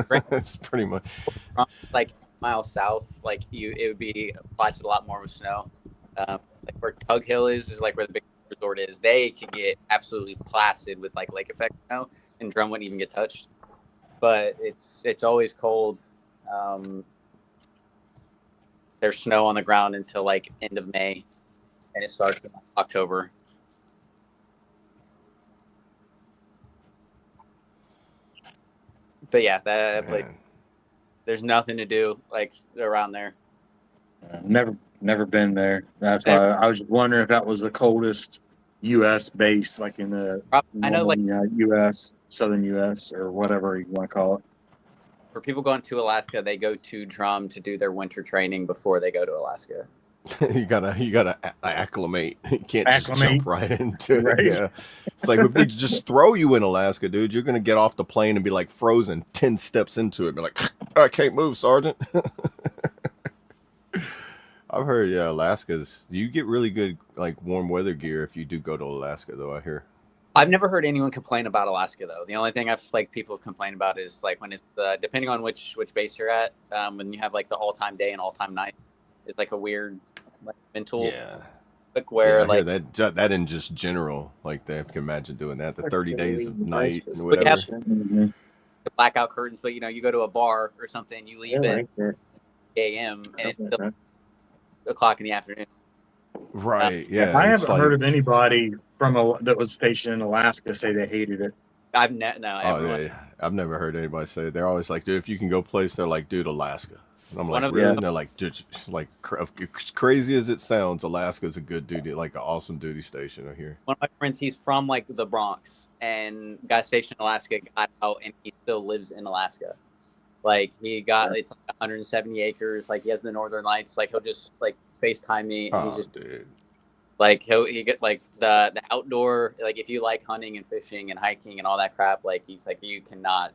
Right. It's pretty much. From, like 10 miles south, like it would be blasted a lot more with snow. Like where Tug Hill is like where the big resort is. They can get absolutely blasted with like lake effect snow, and Drum wouldn't even get touched. But it's always cold. There's snow on the ground until like end of May, and it starts in October. But yeah, that place, Man. there's nothing to do like around there. Never been there. That's why I was just wondering if that was the coldest U.S. base, like in the I know, normal like U.S., southern U.S., or whatever you want to call it. for people going to Alaska, they go to Drum to do their winter training before they go to Alaska. You gotta acclimate. You can't just Acclimate. jump right into it. Right. Yeah, it's like if we just throw you in Alaska, dude, you're gonna get off the plane and be like frozen 10 steps into it. Be like, I can't move, Sergeant. I've heard, yeah, Alaska's. You get really good like warm weather gear if you do go to Alaska, though. I hear. I've never heard anyone complain about Alaska though. The only thing I've like people complain about is like when it's depending on which base you're at, when you have like the all time day and all time night, it's like a weird like mental Yeah. like where Yeah, I like hear that in just general, like they can imagine doing that. The 30 days of night and we whatever. have the blackout curtains, but you go to a bar or something, you leave at 8 a.m. and it's still o'clock in the afternoon. Right. Yeah. I it's haven't like, heard of anybody that was stationed in Alaska say they hated it. I've no oh, everyone. yeah, I've never heard anybody say it. They're always like, dude, if you can go place, they're like, dude, Alaska. And I'm One like, of- really? Yeah. And they're like, dude, like crazy as it sounds, Alaska is a good duty, like an awesome duty station I hear. One of my friends, he's from like the Bronx and got stationed in Alaska, got out, and he still lives in Alaska. Like he got it's like 170 acres. Like he has the Northern Lights. Like he'll just like FaceTime me, and he's Oh, just dude. like he get like the outdoor. Like if you like hunting and fishing and hiking and all that crap, like he's like you cannot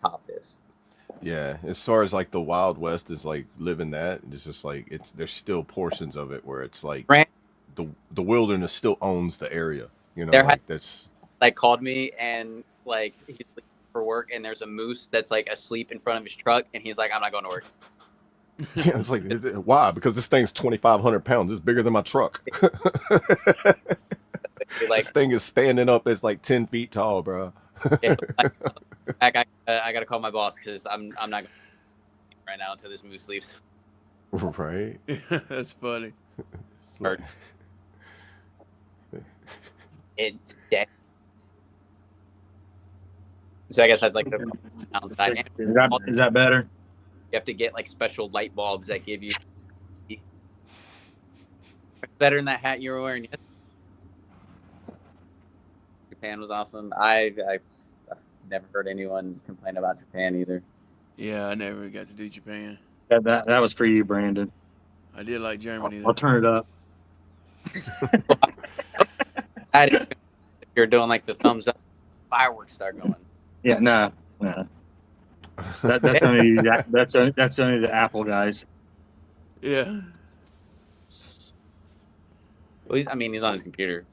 top this. Yeah, as far as like the Wild West is like living that, it's just like there's still portions of it where it's like Brand the wilderness still owns the area. There Like that's like called me and like he's leaving for work, and there's a moose that's like asleep in front of his truck, and he's like, I'm not going to work. yeah, it's like why? Because this thing's 2,500 pounds. It's bigger than my truck. Like This thing is standing up. It's like 10 feet tall, bro. yeah, I got to call my boss because I'm not going to right now until this moose leaves. Right. That's funny. Or- It's dead. So I guess that's like the downside. Is that better? You have to get like special light bulbs that give you better than that hat you were wearing. Japan was awesome. I've never heard anyone complain about Japan either. Yeah, I never got to do Japan. That was for you, Brandon. I did like Germany though. I'll turn it up. If you're doing like the thumbs up, fireworks start going. Yeah, no. That's only that's only the Apple guys. Yeah. Well, he's on his computer.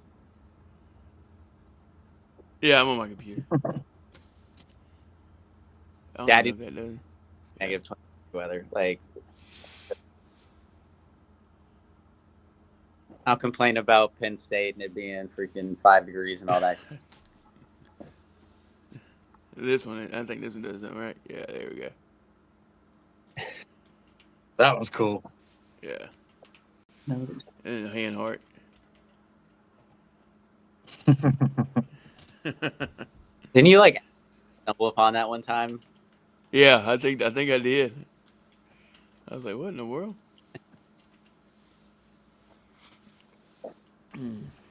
Yeah, I'm on my computer. I don't Daddy- know that does. -20. weather. Like, I'll complain about Penn State and it being freaking 5 degrees and all that. This one, I think this one does that right. Yeah, there we go. That was cool. Yeah. And a hand heart. Didn't you like stumble upon that one time? Yeah, I think I did. I was like, what in the world? A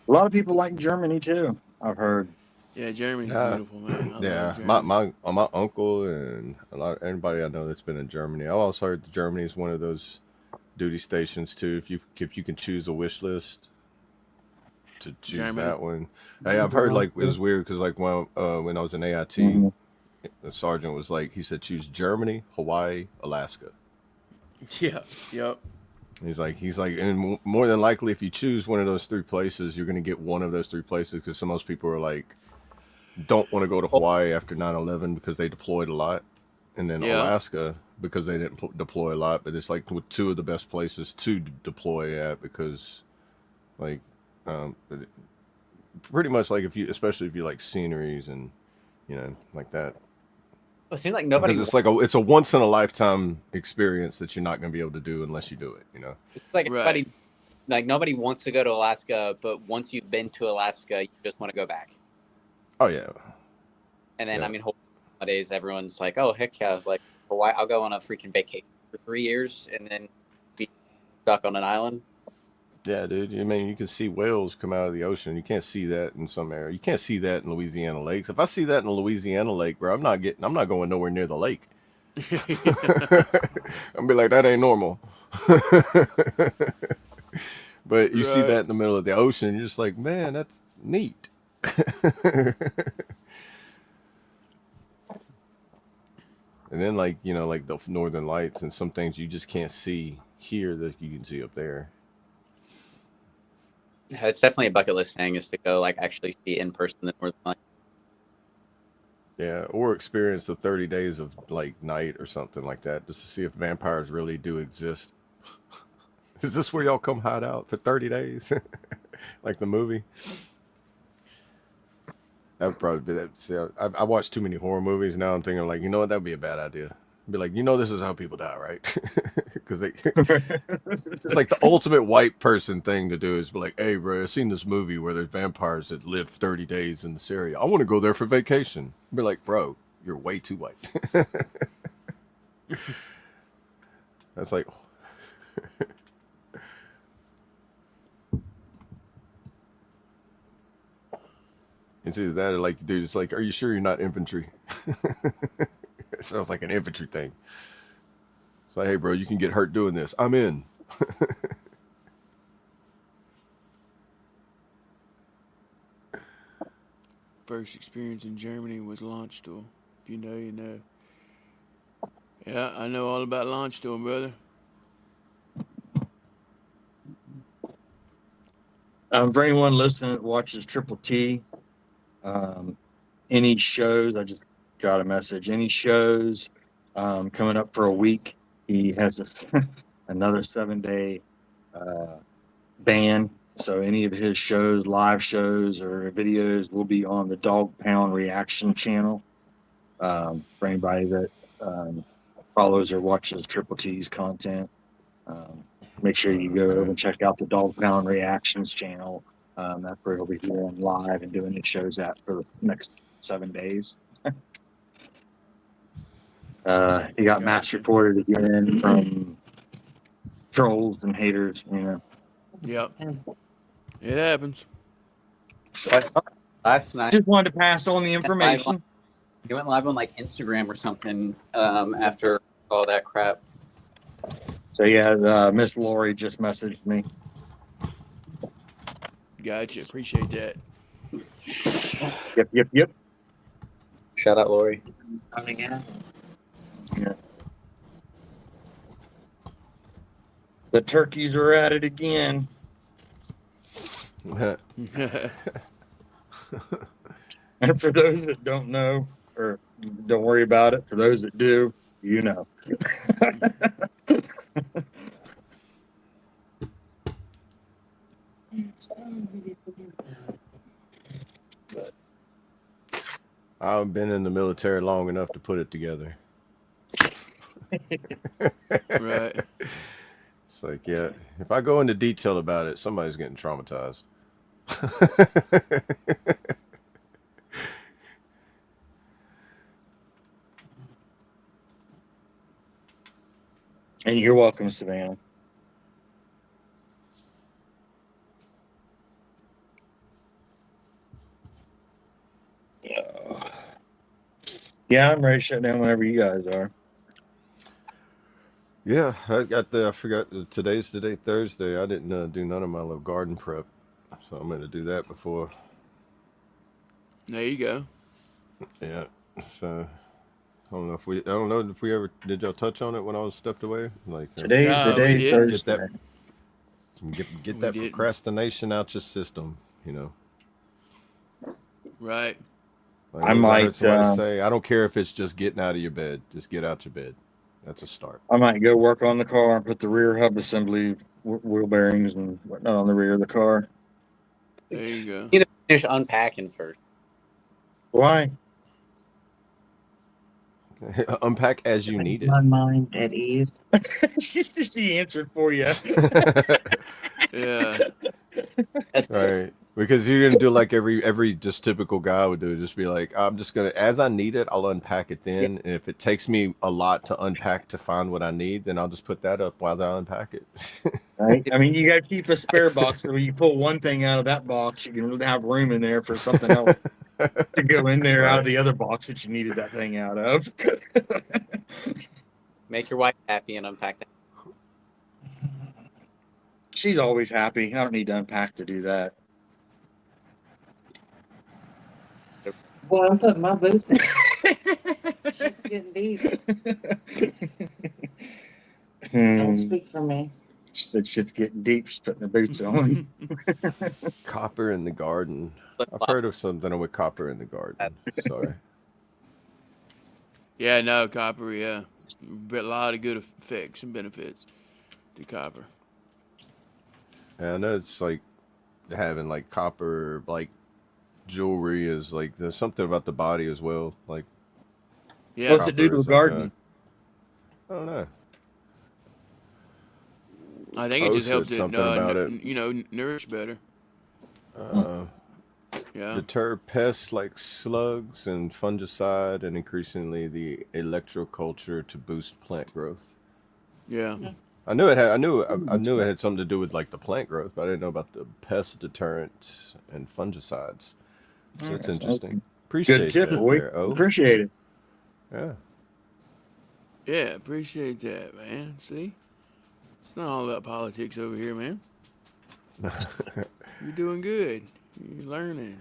lot of people like Germany too, I've heard. Yeah, Germany's Yeah. beautiful, man. I Yeah, love Germany. my uncle and a lot everybody I know that's been in Germany. I also heard that Germany is one of those duty stations too. If you can choose a wish list to choose Germany. that one. Hey, I've heard like it was weird because like when I was in AIT, Mhm. the sergeant was like he said choose Germany, Hawaii, Alaska. Yeah, yep. He's like, and more than likely, if you choose one of those three places, you're going to get one of those three places because most people are like, don't want to go to Hawaii after 9/11 because they deployed a lot, and then Yeah. Alaska because they didn't deploy a lot. But it's like with two of the best places to deploy at because, like, pretty much like especially if you like sceneries and like that. It seemed like nobody. Because it's like it's a once in a lifetime experience that you're not going to be able to do unless you do it. It's like Right. everybody, like nobody wants to go to Alaska, but once you've been to Alaska, you just want to go back. Oh yeah. And then Yeah. I mean, nowadays everyone's like, "Oh heck yeah!" Like Hawaii, I'll go on a freaking vacation for 3 years and then be stuck on an island. Yeah, dude. I mean, you can see whales come out of the ocean. You can't see that in some area. You can't see that in Louisiana lakes. If I see that in a Louisiana lake, bro, I'm not going nowhere near the lake. I'll be like, that ain't normal. But you see Right. that in the middle of the ocean, you're just like, man, that's neat. And then like the northern lights and some things you just can't see here that you can see up there. It's definitely a bucket list thing is to go like actually see in person the Northern Lights. Yeah, or experience the 30 days of like night or something like that, just to see if vampires really do exist. Is this where y'all come hide out for 30 days? Like the movie? That would probably be that. See, I watch too many horror movies now. I'm thinking like, you know what, that would be a bad idea. Be like, this is how people die, right? Because it's like the ultimate white person thing to do is be like, hey, bro, I've seen this movie where there's vampires that live 30 days in this area. I want to go there for vacation. Be like, bro, you're way too white. That's like, it's either that or like, dude, it's like, are you sure you're not infantry? It sounds like an infantry thing. It's like, hey, bro, you can get hurt doing this. I'm in. First experience in Germany was launch tool. If you know, you know. Yeah, I know all about launch tool, brother. For anyone listening that watches Triple T, any shows, I just got a message. Any shows coming up for a week, he has another 7-day ban. So any of his shows, live shows or videos will be on the Dog Pound Reaction channel. For anybody that follows or watches Triple T's content, make sure you go over and check out the Dog Pound Reactions channel. That's where he'll be doing live and doing his shows at for the next 7 days. He got mass reported again from trolls and haters, Yep. It happens. So I saw last night Just wanted to pass on the information. he went live on like Instagram or something after all that crap. So yeah, Miss Lori just messaged me. Gotcha. Appreciate that. Yep. Shout out Lori. Yeah. The turkeys are at it again. And for those that don't know or don't worry about it, for those that do, You know. I've been in the military long enough to put it together. Right. It's like, yeah, if I go into detail about it, somebody's getting traumatized. And you're welcome, Savannah. Yeah, I'm ready to shut down whenever you guys are. Yeah, I forgot today's today, Thursday. I didn't do none of my little garden prep. So I'm going to do that before. There you go. Yeah. So I don't know if we ever, did y'all touch on it when I was stepped away? Like, Today's the No, we day, didn't. get that, Thursday. get We that didn't. procrastination out your system, you know. Right. Like, I what was I heard might somebody say? I don't care if it's just getting out of your bed. Just get out your bed. That's a start. go work on the car and put the rear hub assembly wheel bearings and whatnot on the rear of the car. There you go. You need to finish unpacking first. Why? Unpack as you need it. My mind at ease. she answered for you. Yeah. Right. Because you're gonna do like every just typical guy would do, just be like, I'm just gonna as I need it, I'll unpack it then. And if it takes me a lot to unpack to find what I need, then I'll just put that up while I unpack it. Right? I mean, you got to keep a spare box so when you pull one thing out of that box, you can have room in there for something else to go in there out of Right. the other box that you needed that thing out of. Make your wife happy and unpack that. She's always happy. I don't need to unpack to do that. Boy, I'm putting my boots in. Shit's getting deep. Don't speak for me. She said shit's getting deep. She's putting her boots on. Copper in the garden. I've Flip-flops. heard of something with copper in the garden. Sorry. Yeah, no, copper, yeah. A lot of good effects and benefits to copper. And I know it's like having like copper like jewelry is like there's something about the body as well. Like Yeah. What's it do to copper a is garden? I don't know. I think it just helps Said it, something about it. nourish better. Yeah. Deter pests like slugs and fungicide, and increasingly the electroculture to boost plant growth. Yeah. I knew it had. I knew it had something to do with like the plant growth, but I didn't know about the pest deterrent and fungicides. So it's interesting. Appreciate Good tip, that boy. there, O. Appreciate it. Yeah. Yeah, appreciate that, man. See? It's not all about politics over here, man. You're doing good. You're learning.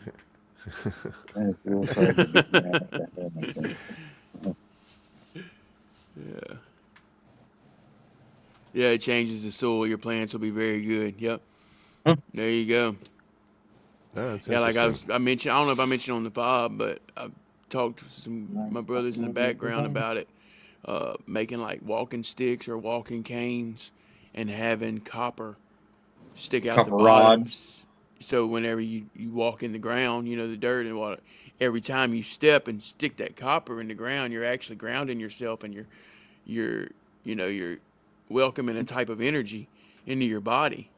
Yeah. Yeah, it changes the soil. Your plants will be very good. Yep. There you go. That's Yeah, like interesting. I mentioned, I don't know if I mentioned on the F.O.B, but I talked to some my brothers in the background about it, making like walking sticks or walking canes, and having copper stick out the Copper rod. bottoms. So whenever you walk in the ground, the dirt and water, every time you step and stick that copper in the ground, you're actually grounding yourself, and you're welcoming a type of energy into your body.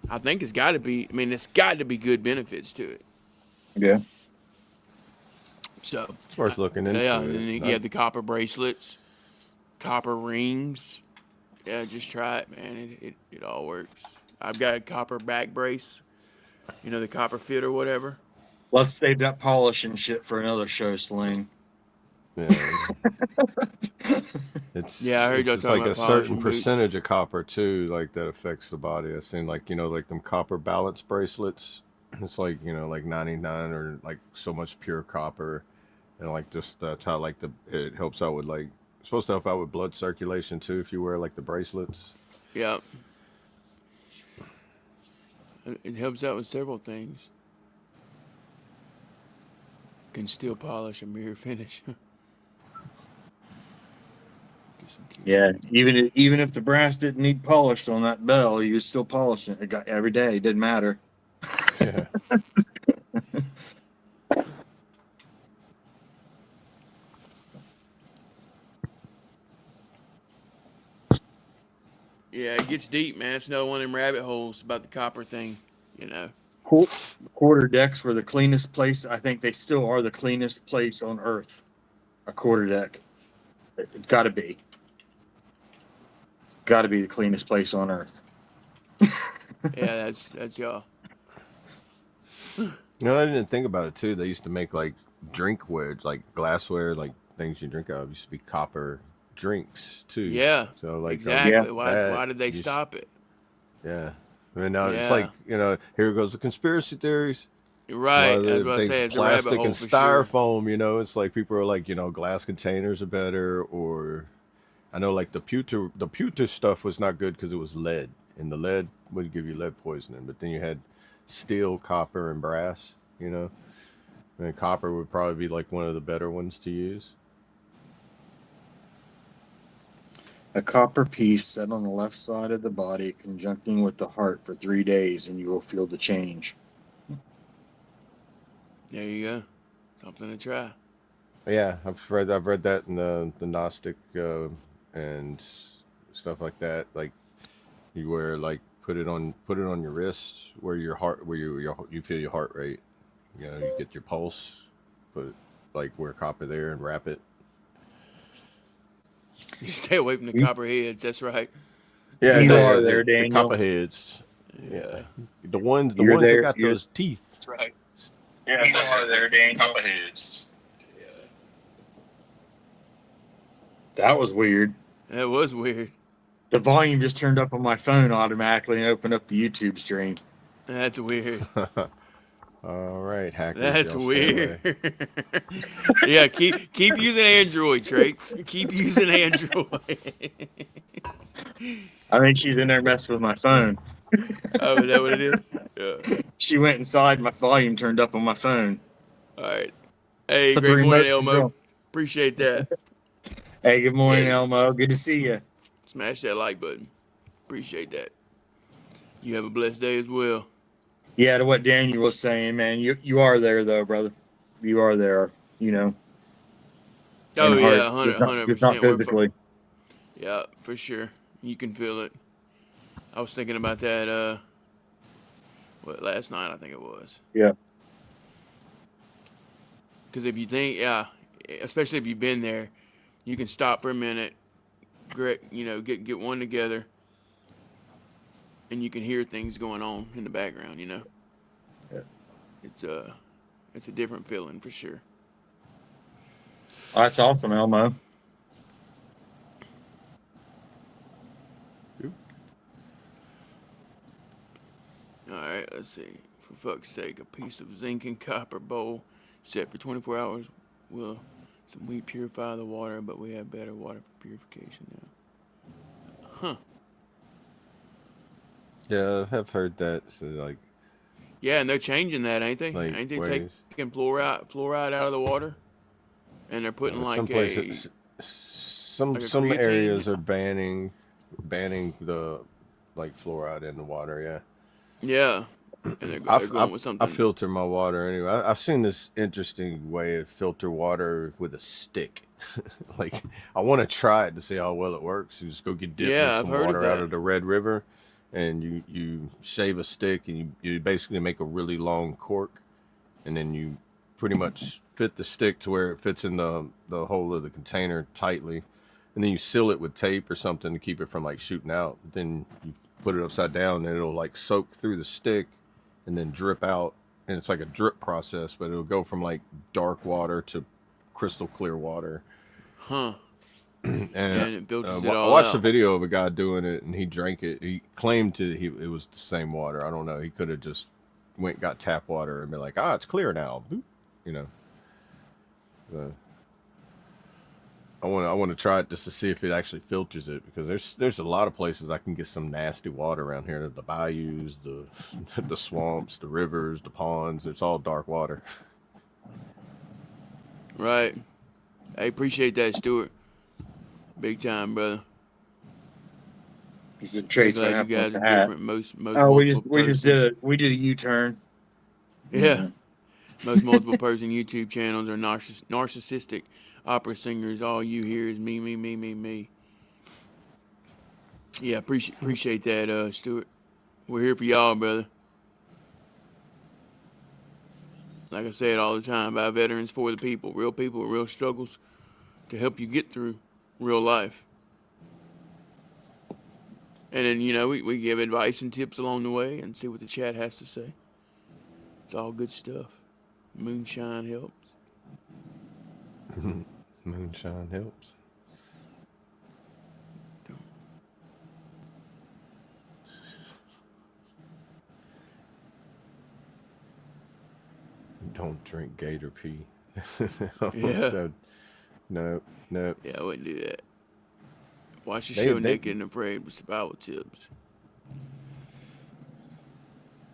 I think it's got to be. I mean, it's got to be good benefits to it. Yeah. So It's worth looking yeah, into and then it. you have the copper bracelets, copper rings. Yeah, just try it, man. It all works. I've got a copper back brace. The copper fit or whatever. Let's save that polishing shit for another show, Sling. Yeah. Yeah, I heard y'all It's talking like a about certain polishing boots. percentage of copper too, like that affects the body. I've seen like like them copper balance bracelets. It's like like 99 or like so much pure copper, and like just that's how like it helps out with like it's supposed to help out with blood circulation too if you wear like the bracelets. Yeah. It helps out with several things. Can still polish a mirror finish. Yeah, even if the brass didn't need polished on that bell, you was still polishing it every day. It didn't matter. Yeah. Yeah, it gets deep, man. It's another one of them rabbit holes about the copper thing, Quarter decks were the cleanest place. I think they still are the cleanest place on earth. A quarter deck. It's got to be. Got to be the cleanest place on earth. Yeah, that's y'all. I didn't think about it too. They used to make like drinkware, like glassware, like things you drink out of used to be copper drinks too. Yeah, So like exactly. Yeah. Why did they used- stop it? Yeah. I mean, now it's Yeah. like, here goes the conspiracy theories. You're A right. lot of That's the what I say. things, It's a rabbit plastic hole and for sure. styrofoam, it's like people are like, glass containers are better, or I know like the pewter stuff was not good because it was lead, and the lead would give you lead poisoning. But then you had steel, copper, and brass. And copper would probably be like one of the better ones to use. A copper piece set on the left side of the body, conjuncting with the heart for 3 days, and you will feel the change. There you go. Something to try. Yeah, I've read that in the Gnostic and stuff like that. Like you wear put it on your wrist where your heart where you feel your heart rate. You get your pulse, put wear copper there and wrap it. You stay away from the copperheads. That's right. Yeah, you are there, The Daniel. copperheads. Yeah, the ones You're that there- got you're- those teeth. That's right. Yeah, you are there, Daniel. That was weird. That was weird. The volume just turned up on my phone automatically and opened up the YouTube stream. That's weird. All right, hackers. That's y'all stay weird. away. Yeah, keep using Android, traits. Keep using Android. I think she's in there messing with my phone. Oh, is that what it is? Yeah. She went inside, my volume turned up on my phone. All right. Hey, Put the great morning, remote Elmo. control. Appreciate that. Hey, good morning, Yeah. Elmo. Good to see you. Smash that like button. Appreciate that. You have a blessed day as well. Yeah, to what Daniel was saying, man, you are there though, brother. You are there, Oh in yeah, heart. 100%. Just not physically. Yeah, for sure. You can feel it. I was thinking about that. Last night I think it was. Yeah. Because if you think, especially if you've been there, you can stop for a minute, get one together, and you can hear things going on in the background. Yeah. It's a different feeling for sure. Oh, that's awesome, Elmo. All right, let's see. For fuck's sake, a piece of zinc and copper bowl set for 24 hours will some weed purify the water, but we have better water for purification now. Huh. Yeah, I've heard that. So Yeah, and they're changing that, ain't they? Like Ain't they ways. taking fluoride out of the water? And they're putting some places, some like a some creatine? areas are banning the fluoride in the water. Yeah. And they're going with something. I filter my water anyway. I've seen this interesting way to filter water with a stick. I want to try it to see how well it works. You just go get dipped Yeah, in I've some heard of water out that. of the Red River, and you shave a stick and you basically make a really long cork, and then you pretty much fit the stick to where it fits in the hole of the container tightly, and then you seal it with tape or something to keep it from shooting out. Then you put it upside down and it'll soak through the stick and then drip out, and it's like a drip process, but it'll go from dark water to crystal clear water. Huh. And it filters it I all watched out. a video of a guy doing it, and he drank it. He claimed it was the same water. I don't know. He could have just got tap water and been like, it's clear now. Boop. I want to try it just to see if it actually filters it, because there's a lot of places I can get some nasty water around here. The bayous, the swamps, the rivers, the ponds. It's all dark water. Right. I appreciate that, Stuart. Big time, brother. These are I'm traits I glad you have guys to are have. different. Most Oh, multiple we just person. did a U-turn. Yeah. Most multiple person YouTube channels are narcissistic opera singers. All you hear is me, me, me, me, me. Yeah, appreciate that, Stuart. We're here for y'all, brother. Like I said all the time, by veterans for the people with real struggles to help you get through real life. And then, we give advice and tips along the way and see what the chat has to say. It's all good stuff. Moonshine helps. Moonshine helps. Don't drink Gator pee. Yeah. No. Yeah, I wouldn't do that. Watch the They show Naked and Afraid with survival tips.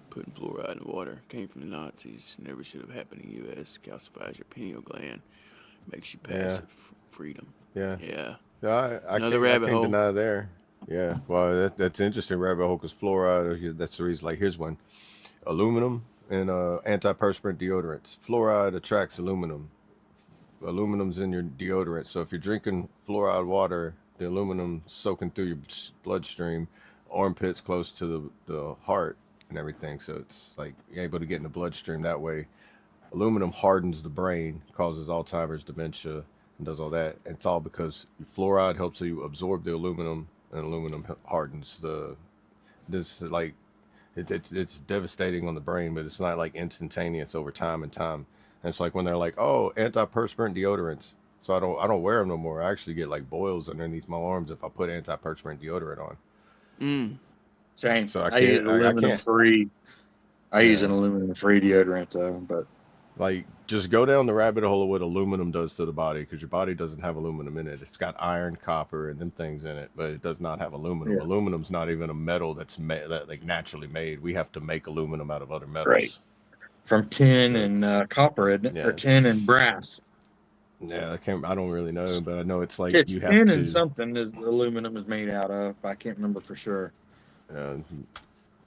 Putting fluoride in water came from the Nazis. Never should have happened in the U.S. Calcifies your pineal gland. Makes you passive. Freedom. Yeah. Yeah. I Another can't rabbit hole. deny there. Yeah. Well, that's interesting rabbit hole because fluoride. That's the reason. Like, here's one: aluminum and antiperspirant deodorants. Fluoride attracts aluminum. Aluminum's in your deodorant, so if you're drinking fluoride water, the aluminum soaking through your bloodstream, armpits close to the heart and everything. So it's like you're able to get in the bloodstream that way. Aluminum hardens the brain, causes Alzheimer's, dementia, and does all that. And it's all because fluoride helps you absorb the aluminum, and aluminum hardens the. This like, it's devastating on the brain, but it's not like instantaneous over time and time. And it's like when they're like, oh, antiperspirant deodorants. So I don't wear them no more. I actually get like boils underneath my arms if I put antiperspirant deodorant on. Same. So I use aluminum free. I use an Yeah. aluminum free deodorant though, but Like, just go down the rabbit hole of what aluminum does to the body, because your body doesn't have aluminum in it. It's got iron, copper, and them things in it, but it does not have aluminum. yeah, Aluminum's not even a metal that's that like naturally made. We have to make aluminum out of other metals. right. From tin So and copper, isn't it? Or yeah, tin and brass. yeah. I don't really know, but I know it's like It's you have tin to. and something is aluminum is made out of. I can't remember for sure. Uh,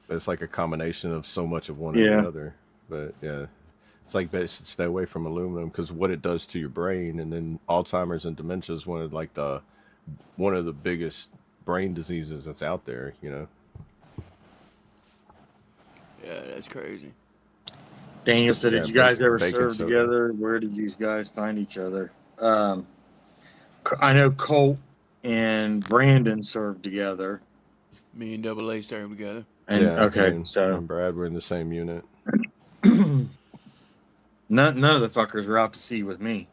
it's like a combination of so much of one or Yeah. the other. But yeah, it's like best to stay away from aluminum because what it does to your brain, and then Alzheimer's and dementia is one of the biggest brain diseases that's out there. Yeah, that's crazy. Daniel said, Yeah, "Did you guys ever baking serve soda. together? Where did you guys find each other?" I know Colt and Brandon served together. Me and Double A served together. And Yeah, okay, me so and Brad were in the same unit. none of the fuckers were out to sea with me.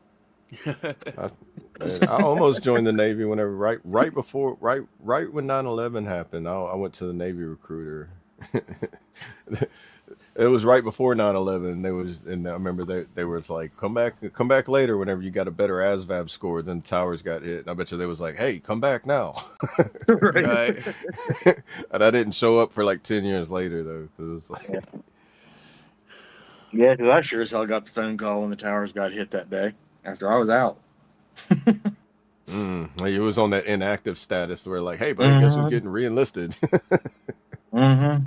I almost joined the Navy whenever right when 9/11 happened. I went to the Navy recruiter. It was right before 9/11. And I remember they was like, come back later whenever you got a better ASVAB score. Then the towers got hit, and I bet you they was like, hey, come back now. Right. And I didn't show up for like 10 years later though, because it was like, Yeah, because I sure as hell got the phone call when the towers got hit that day after I was out. like, it was on that inactive status where like, hey, buddy, guess who's getting re-enlisted? Mm-hmm.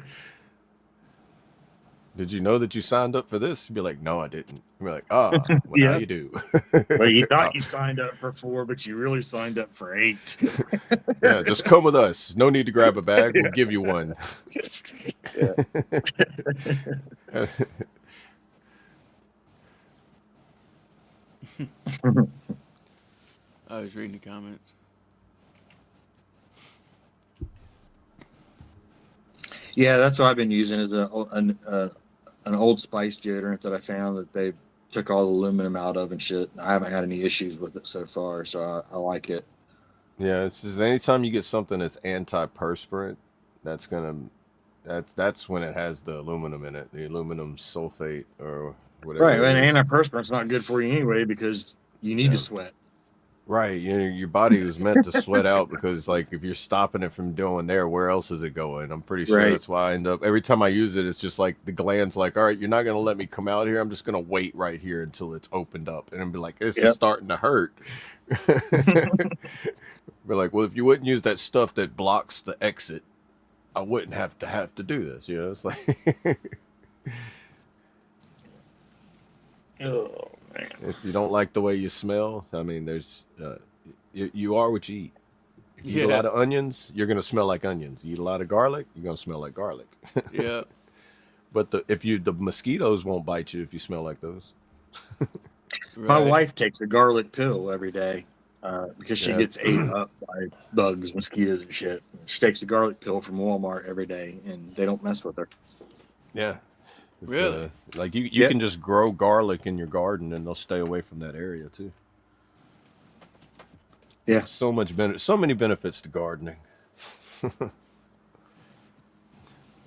Did you know that you signed up for this? You'd be like, no, I didn't. You'd be like, well, Yeah. now you do. Well, you thought you signed up for 4, but you really signed up for 8. Yeah, just come with us. No need to grab a bag. We'll give you one. Yeah. I was reading the comments. Yeah, that's what I've been using as an Old Spice deodorant that I found that they took all the aluminum out of and shit. I haven't had any issues with it so far, so I like it. Yeah, it's just anytime you get something that's antiperspirant, that's when it has the aluminum in it, the aluminum sulfate or whatever. Right, it and is. antiperspirant's not good for you anyway because you need to sweat. Right. Your body was meant to sweat out because, like, if you're stopping it from doing there, where else is it going? I'm pretty sure Right. that's why I end up every time I use it, it's just like the gland's like, all right, you're not gonna let me come out here. I'm just gonna wait right here until it's opened up, and then be like, this is Yep. starting to hurt. Be like, well, if you wouldn't use that stuff that blocks the exit, I wouldn't have to do this. You know, it's like Oh man. if you don't like the way you smell, I mean, there's you are what you eat. If you eat a Yeah. lot of onions, you're gonna smell like onions. You eat a lot of garlic, you're gonna smell like garlic. Yeah. But the mosquitoes won't bite you if you smell like those. My Right. wife takes a garlic pill every day because she Yeah, gets ate up by bugs, mosquitoes, and shit. She takes a garlic pill from Walmart every day, and they don't mess with her. yeah. It's, Really? like you Yep. can just grow garlic in your garden and they'll stay away from that area too. Yeah. So many benefits to gardening.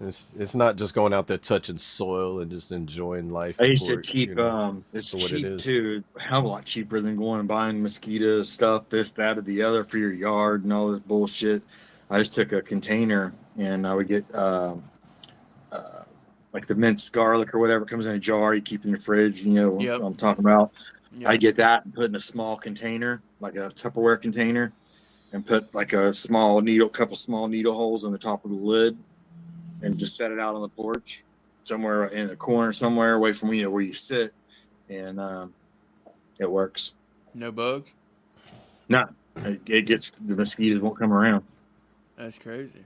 It's not just going out there touching soil and just enjoying life. I used to For, cheap. you know, It's for what it cheap is. too. A hell of a lot cheaper than going and buying mosquito stuff, this, that, or the other for your yard and all this bullshit. I just took a container and I would get like the minced garlic or whatever comes in a jar you keep in your fridge. You know Yep. what I'm talking about. I Yep. get that and put in a small container, like a Tupperware container, and put like a couple small needle holes on the top of the lid, and just set it out on the porch, somewhere in the corner, somewhere away from where you sit, and it works. No bugs? No, it gets the mosquitoes won't come around. That's crazy.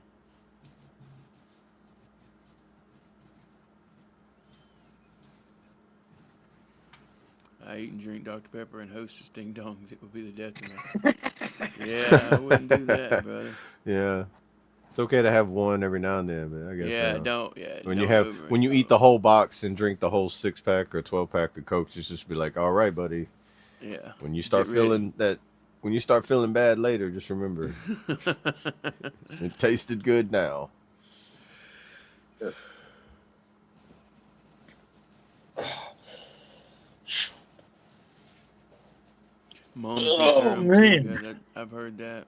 I eat and drink Dr. Pepper and Hostess Ding Dongs. It would be the death of me. Yeah, I wouldn't do that, brother. Yeah. It's okay to have one every now and then, but I guess Yeah, don't. Yeah, when don't when you eat the whole box and drink the whole 6-pack or 12-pack of Cokes, it's just be like, all right, buddy. Yeah. When you start Get ready. when you start feeling bad later, just remember it tasted good now. Moms Oh, deter 'em too. man. Yeah, I've heard that.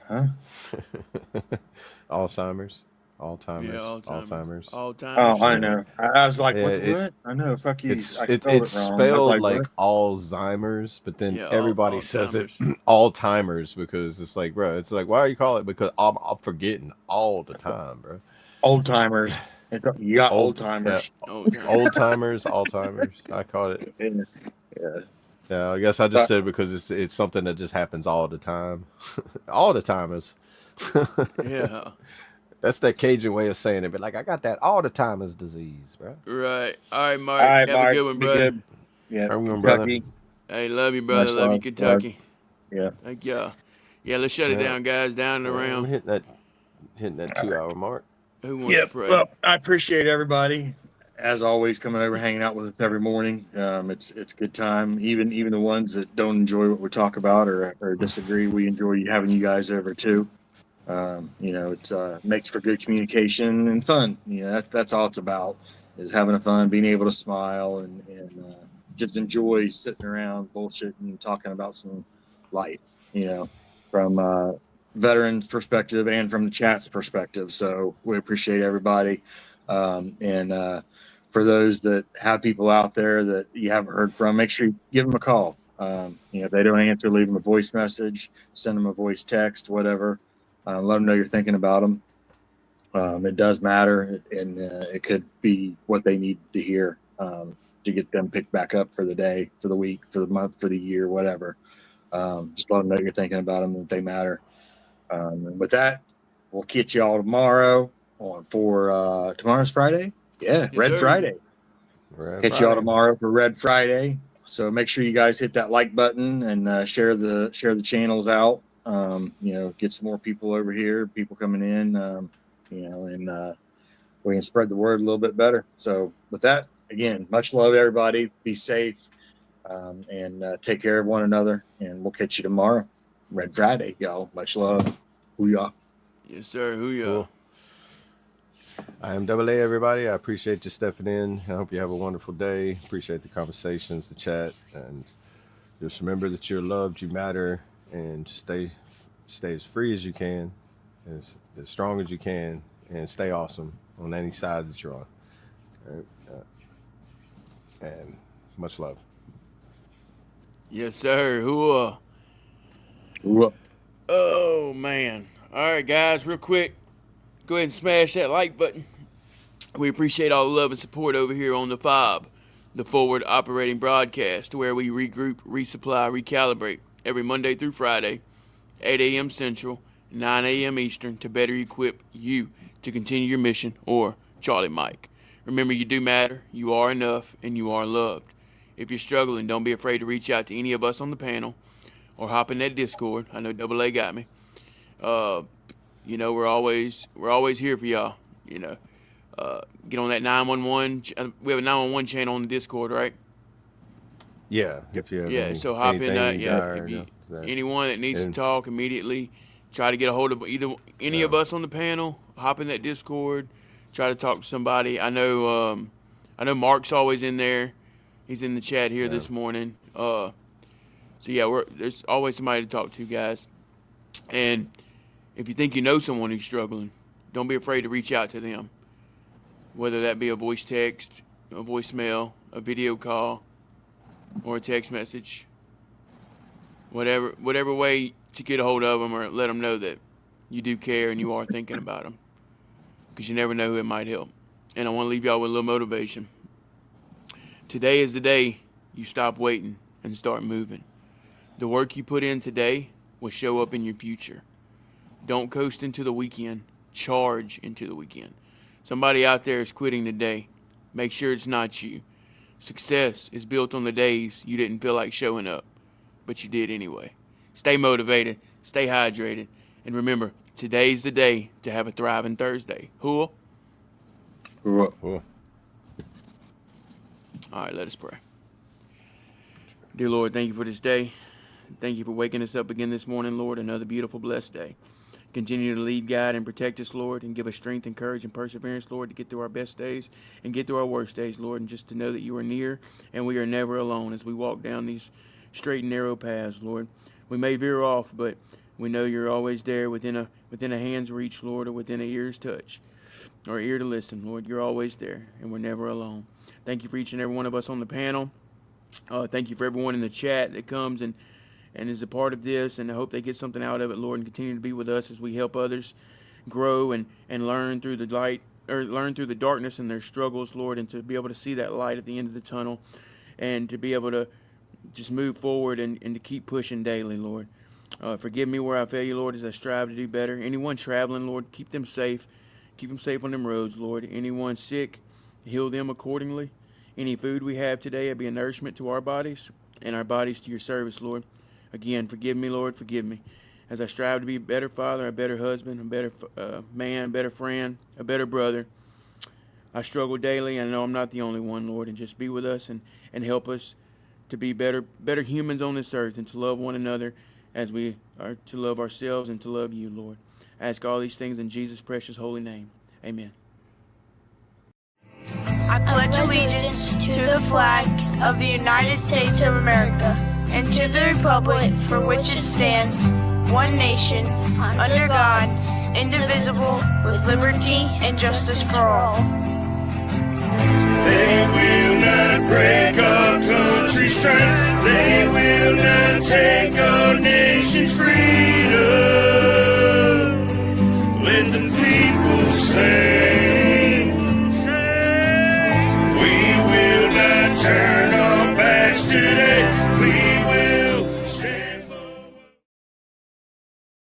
Huh? Alzheimer's, Alzheimer's, Yeah, all time. Alzheimer's. All time. Oh, I shit. know. I was like, Yeah, what? I know. Fuck you. It's I it, spelled it's it wrong. I was spelled like what? Alzheimer's, but then Yeah, everybody says it Alzheimer's. all timers because it's like, bro, it's like, why you call it? Because I'm forgetting all the time, bro. Old timers. You got old Yeah, timers. All time. old timers, Alzheimer's. I call it. Yeah. Yeah, I guess I just said because it's something that just happens all the time, all the timers. Yeah. That's that Cajun way of saying it, but like I got that all the timers disease, bro. Right. All right, Mark. All right, Have Mark. a good one, Be brother. good. Yeah. I'm going, brother. Kentucky. Hey, love you, brother. Much Love you, love, Kentucky. Yeah. Thank y'all. Yeah, let's shut it Yeah. down, guys. Down and I'm around. hitting that 2 hour mark. Who wants to Yep. pray? Well, I appreciate everybody, as always, coming over, hanging out with us every morning. It's a good time. Even the ones that don't enjoy what we talk about or disagree, we enjoy having you guys over too. It makes for good communication and fun. That's all it's about, is having a fun, being able to smile and just enjoy sitting around bullshitting and talking about some light, from veterans perspective and from the chat's perspective. So we appreciate everybody. And for those that have people out there that you haven't heard from, make sure you give them a call. If they don't answer, leave them a voice message, send them a voice text, whatever. Let them know you're thinking about them. It does matter, and it could be what they need to hear to get them picked back up for the day, for the week, for the month, for the year, whatever. Just let them know you're thinking about them, that they matter. And with that, we'll catch y'all tomorrow for tomorrow's Friday. Yeah, Red sir. Friday. Right. Catch y'all tomorrow for Red Friday. So make sure you guys hit that like button and share the channels out. Get some more people over here, people coming in, and we can spread the word a little bit better. So with that, again, much love, everybody. Be safe, and take care of one another. And we'll catch you tomorrow. Red Friday, y'all. Much love. Booyah. Yes, sir. Who ya? Cool. I am Double A, everybody. I appreciate you stepping in. I hope you have a wonderful day. Appreciate the conversations, the chat, and just remember that you're loved, you matter, and stay as free as you can, as strong as you can, and stay awesome on any side that you're on. All right? And much love. Yes, sir. Who Booyah. Oh, man. All right, guys, real quick. Go ahead and smash that like button. We appreciate all the love and support over here on the F.O.B, the Forward Operating Broadcast, where we regroup, resupply, recalibrate every Monday through Friday, 8 a.m. Central, 9 a.m. Eastern, to better equip you to continue your mission, or Charlie Mike. Remember, you do matter, you are enough, and you are loved. If you're struggling, don't be afraid to reach out to any of us on the panel or hop in that Discord. I know Double A got me. You know, we're always here for y'all. You know, get on that 911. We have a 911 channel on the Discord, right? Yeah, if you have So hop in that. Yeah, dire, if you, that. anyone that needs And- to talk immediately, try to get a hold of any of us on the panel. Hop in that Discord. Try to talk to somebody. I know Mark's always in there. He's in the chat here this morning. So yeah, there's always somebody to talk to, guys. And if you think you know someone who's struggling, don't be afraid to reach out to them. Whether that be a voice text, a voicemail, a video call, or a text message. Whatever way to get a hold of them or let them know that you do care and you are thinking about them. Because you never know who it might help. And I want to leave y'all with a little motivation. Today is the day you stop waiting and start moving. The work you put in today will show up in your future. Don't coast into the weekend. Charge into the weekend. Somebody out there is quitting today. Make sure it's not you. Success is built on the days you didn't feel like showing up, but you did anyway. Stay motivated, stay hydrated, and remember, today's the day to have a thriving Thursday. Who? Booyah. Cool. All right, let us pray. Dear Lord, thank you for this day. Thank you for waking us up again this morning, Lord. Another beautiful, blessed day. Continue to lead, guide, and protect us, Lord, and give us strength and courage and perseverance, Lord, to get through our best days and get through our worst days, Lord, and just to know that you are near and we are never alone as we walk down these straight and narrow paths, Lord. We may veer off, but we know you're always there within a hand's reach, Lord, or within a ear's touch or ear to listen, Lord. You're always there, and we're never alone. Thank you for each and every one of us on the panel. Thank you for everyone in the chat that comes and is a part of this, and I hope they get something out of it, Lord, and continue to be with us as we help others grow and learn through the light, or learn through the darkness and their struggles, Lord, and to be able to see that light at the end of the tunnel and to be able to just move forward and to keep pushing daily, Lord. Forgive me where I fail you, Lord, as I strive to do better. Anyone traveling, Lord, keep them safe. Keep them safe on them roads, Lord. Anyone sick, heal them accordingly. Any food we have today, it be a nourishment to our bodies and our bodies to your service, Lord. Again, forgive me, Lord, forgive me. As I strive to be a better father, a better husband, a better man, a better friend, a better brother. I struggle daily, and I know I'm not the only one, Lord, and just be with us and help us to be better humans on this earth and to love one another as we are to love ourselves and to love you, Lord. I ask all these things in Jesus' precious holy name. Amen. I pledge allegiance to the flag of the United States of America and to the republic for which it stands, one nation, under God, indivisible, with liberty and justice for all. They will not break our country's strength. They will not take our nation's free.